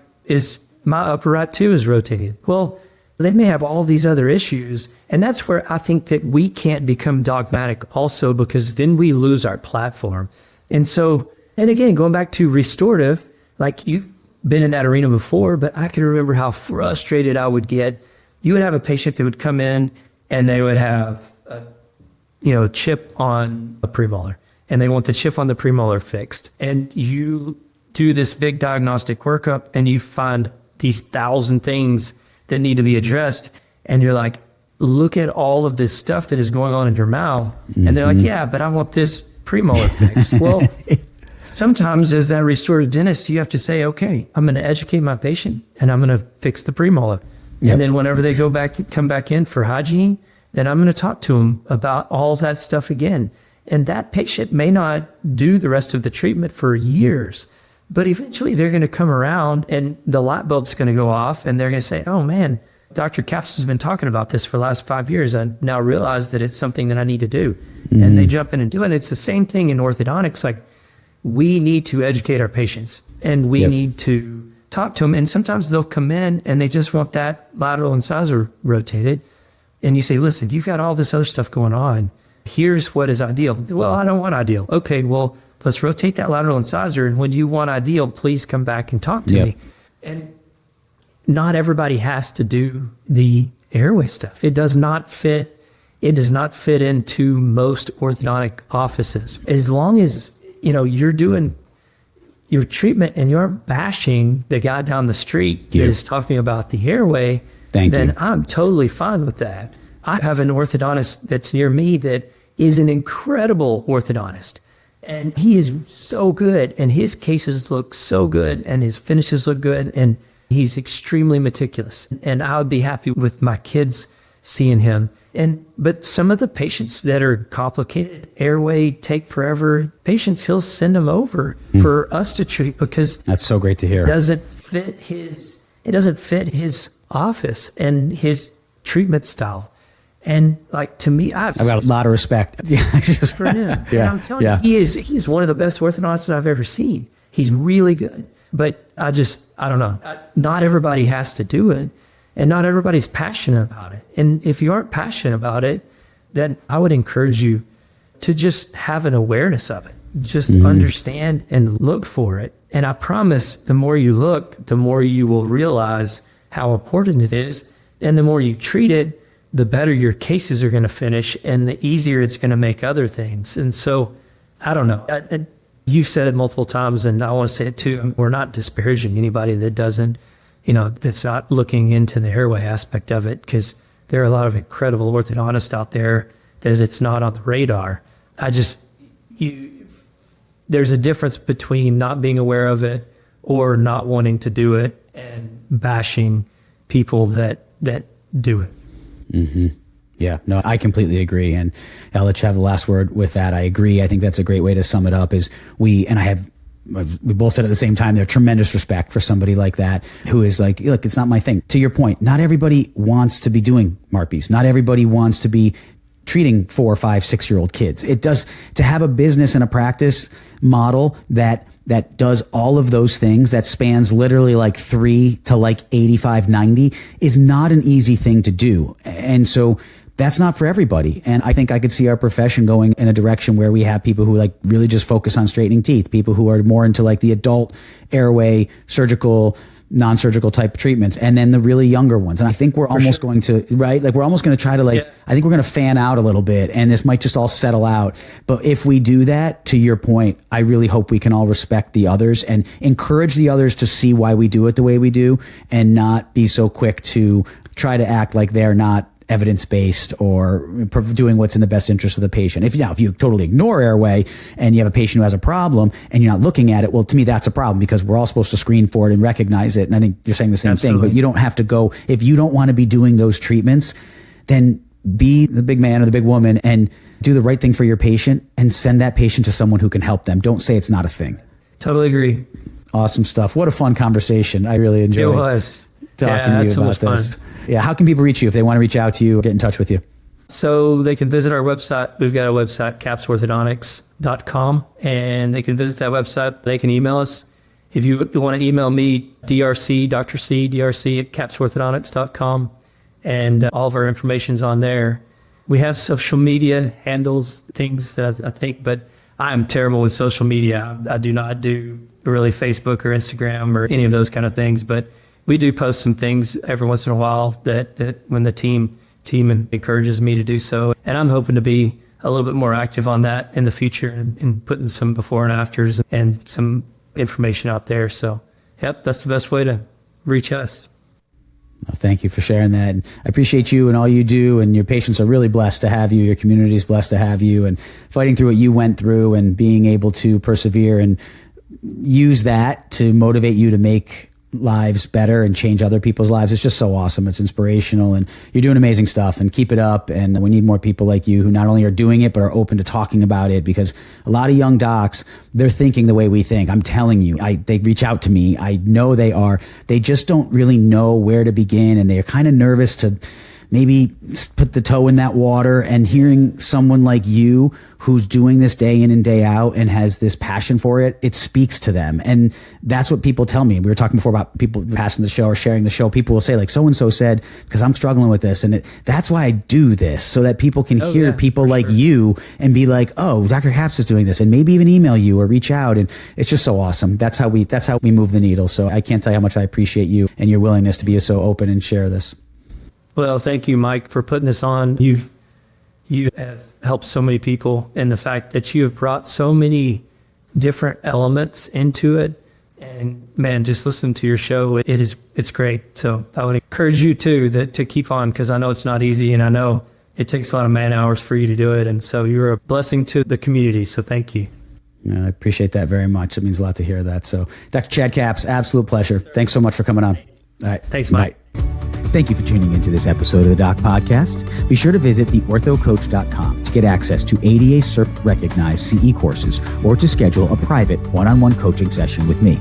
upper right 2 is rotated. Well, they may have all these other issues. And that's where I think that we can't become dogmatic also, because then we lose our platform. And so, and again, going back to restorative, like you've been in that arena before, but I can remember how frustrated I would get. You would have a patient that would come in and they would have a chip on a premolar, and they want the chip on the premolar fixed. And you do this big diagnostic workup and you find these 1,000 things that need to be addressed. And you're like, look at all of this stuff that is going on in your mouth. Mm-hmm. And they're like, yeah, but I want this premolar fixed. Well, sometimes as that restorative dentist, you have to say, okay, I'm going to educate my patient and I'm going to fix the premolar. Yep. And then whenever they come back in for hygiene, then I'm going to talk to them about all of that stuff again. And that patient may not do the rest of the treatment for years, but eventually they're going to come around and the light bulb's going to go off and they're going to say, oh man, Dr. Capps has been talking about this for the last 5 years. I now realize that it's something that I need to do. And they jump in and do it. And it's the same thing in orthodontics. Like, we need to educate our patients and we need to talk to them. And sometimes they'll come in and they just want that lateral incisor rotated. And you say, listen, you've got all this other stuff going on. Here's what is ideal. Well, I don't want ideal. Okay, well, let's rotate that lateral incisor. And when you want ideal, please come back and talk to me. And not everybody has to do the airway stuff. It does not fit. It does not fit into most orthodontic offices. As long as, you're doing your treatment and you aren't bashing the guy down the street that is talking about the airway, then I'm totally fine with that. I have an orthodontist that's near me that is an incredible orthodontist. And he is so good, and his cases look so good, and his finishes look good, and he's extremely meticulous. And I would be happy with my kids seeing him. But some of the patients that are complicated, airway, take forever, patients, he'll send them over for us to treat because that's so great to hear. It doesn't fit his office and his treatment style. And like, to me, I've got a lot of respect for him. And I'm telling you, he's one of the best orthodontists that I've ever seen. He's really good. But I don't know. Not everybody has to do it. And not everybody's passionate about it. And if you aren't passionate about it, then I would encourage you to just have an awareness of it. Just understand and look for it. And I promise the more you look, the more you will realize how important it is. And the more you treat it, the better your cases are going to finish and the easier it's going to make other things. And so, I don't know. You've said it multiple times, and I want to say it too. We're not disparaging anybody that doesn't, that's not looking into the airway aspect of it, because there are a lot of incredible orthodontists out there that it's not on the radar. There's a difference between not being aware of it or not wanting to do it and bashing people that do it. Mm-hmm. Yeah, no, I completely agree. And I'll let you have the last word with that. I agree. I think that's a great way to sum it up is we both said at the same time, there's tremendous respect for somebody like that who is like, look, it's not my thing. To your point, not everybody wants to be doing MARPs. Not everybody wants to be treating 4, 5, 6-year-old kids. It does, to have a business and a practice model that does all of those things, that spans literally like 3 to like 85, 90 is not an easy thing to do. And so that's not for everybody. And I think I could see our profession going in a direction where we have people who like really just focus on straightening teeth, people who are more into like the adult airway, surgical, non-surgical type treatments, and then the really younger ones. And I think we're almost going to, right? Like we're almost going to try to I think we're going to fan out a little bit and this might just all settle out. But if we do that, to your point, I really hope we can all respect the others and encourage the others to see why we do it the way we do and not be so quick to try to act like they're not evidence-based or doing what's in the best interest of the patient. If you totally ignore airway and you have a patient who has a problem and you're not looking at it, well, to me, that's a problem because we're all supposed to screen for it and recognize it. And I think you're saying the same thing, but you don't have to go, if you don't want to be doing those treatments, then be the big man or the big woman and do the right thing for your patient and send that patient to someone who can help them. Don't say it's not a thing. Totally agree. Awesome stuff. What a fun conversation. I really enjoyed it was. Talking to you about this. Fun. Yeah. How can people reach you if they want to reach out to you or get in touch with you? So they can visit our website. We've got a website, capsorthodontics.com, and they can visit that website. They can email us. If you want to email me, DRC at capsorthodontics.com, and all of our information's on there. We have social media handles, things that I think, but I'm terrible with social media. I do not do really Facebook or Instagram or any of those kind of things, but we do post some things every once in a while that when the team encourages me to do so. And I'm hoping to be a little bit more active on that in the future and putting some before and afters and some information out there. So, yep, that's the best way to reach us. Well, thank you for sharing that. And I appreciate you and all you do, and your patients are really blessed to have you. Your community is blessed to have you, and fighting through what you went through and being able to persevere and use that to motivate you to make lives better and change other people's lives. It's just so awesome. It's inspirational, and you're doing amazing stuff, and keep it up. And we need more people like you who not only are doing it, but are open to talking about it, because a lot of young docs, they're thinking the way we think. I'm telling you, they reach out to me. I know they just don't really know where to begin, and they're kind of nervous to maybe put the toe in that water. And hearing someone like you who's doing this day in and day out and has this passion for it, it speaks to them. And that's what people tell me. We were talking before about people passing the show or sharing the show. People will say, like, so-and-so said, because I'm struggling with this. And that's why I do this, so that people can hear people like you and be like, oh, Dr. Capps is doing this, and maybe even email you or reach out. And it's just so awesome. That's how we move the needle. So I can't tell you how much I appreciate you and your willingness to be so open and share this. Well, thank you, Mike, for putting this on. You have helped so many people, and the fact that you have brought so many different elements into it. And man, just listen to your show. It's great. So I would encourage you too to keep on, because I know it's not easy, and I know it takes a lot of man hours for you to do it. And so you're a blessing to the community. So thank you. I appreciate that very much. It means a lot to hear that. So Dr. Chad Capps, absolute pleasure. Thanks so much for coming on. All right. Thanks, Mike. Bye. Thank you for tuning into this episode of the Doc Podcast. Be sure to visit theorthocoach.com to get access to ADA CERP recognized CE courses, or to schedule a private one-on-one coaching session with me.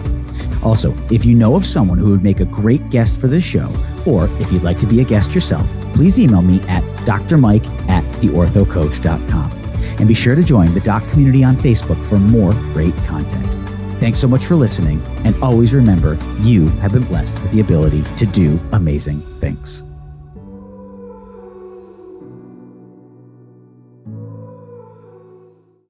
Also, if you know of someone who would make a great guest for this show, or if you'd like to be a guest yourself, please email me at drmike@theorthocoach.com. And be sure to join the Doc community on Facebook for more great content. Thanks so much for listening, and always remember, you have been blessed with the ability to do amazing things.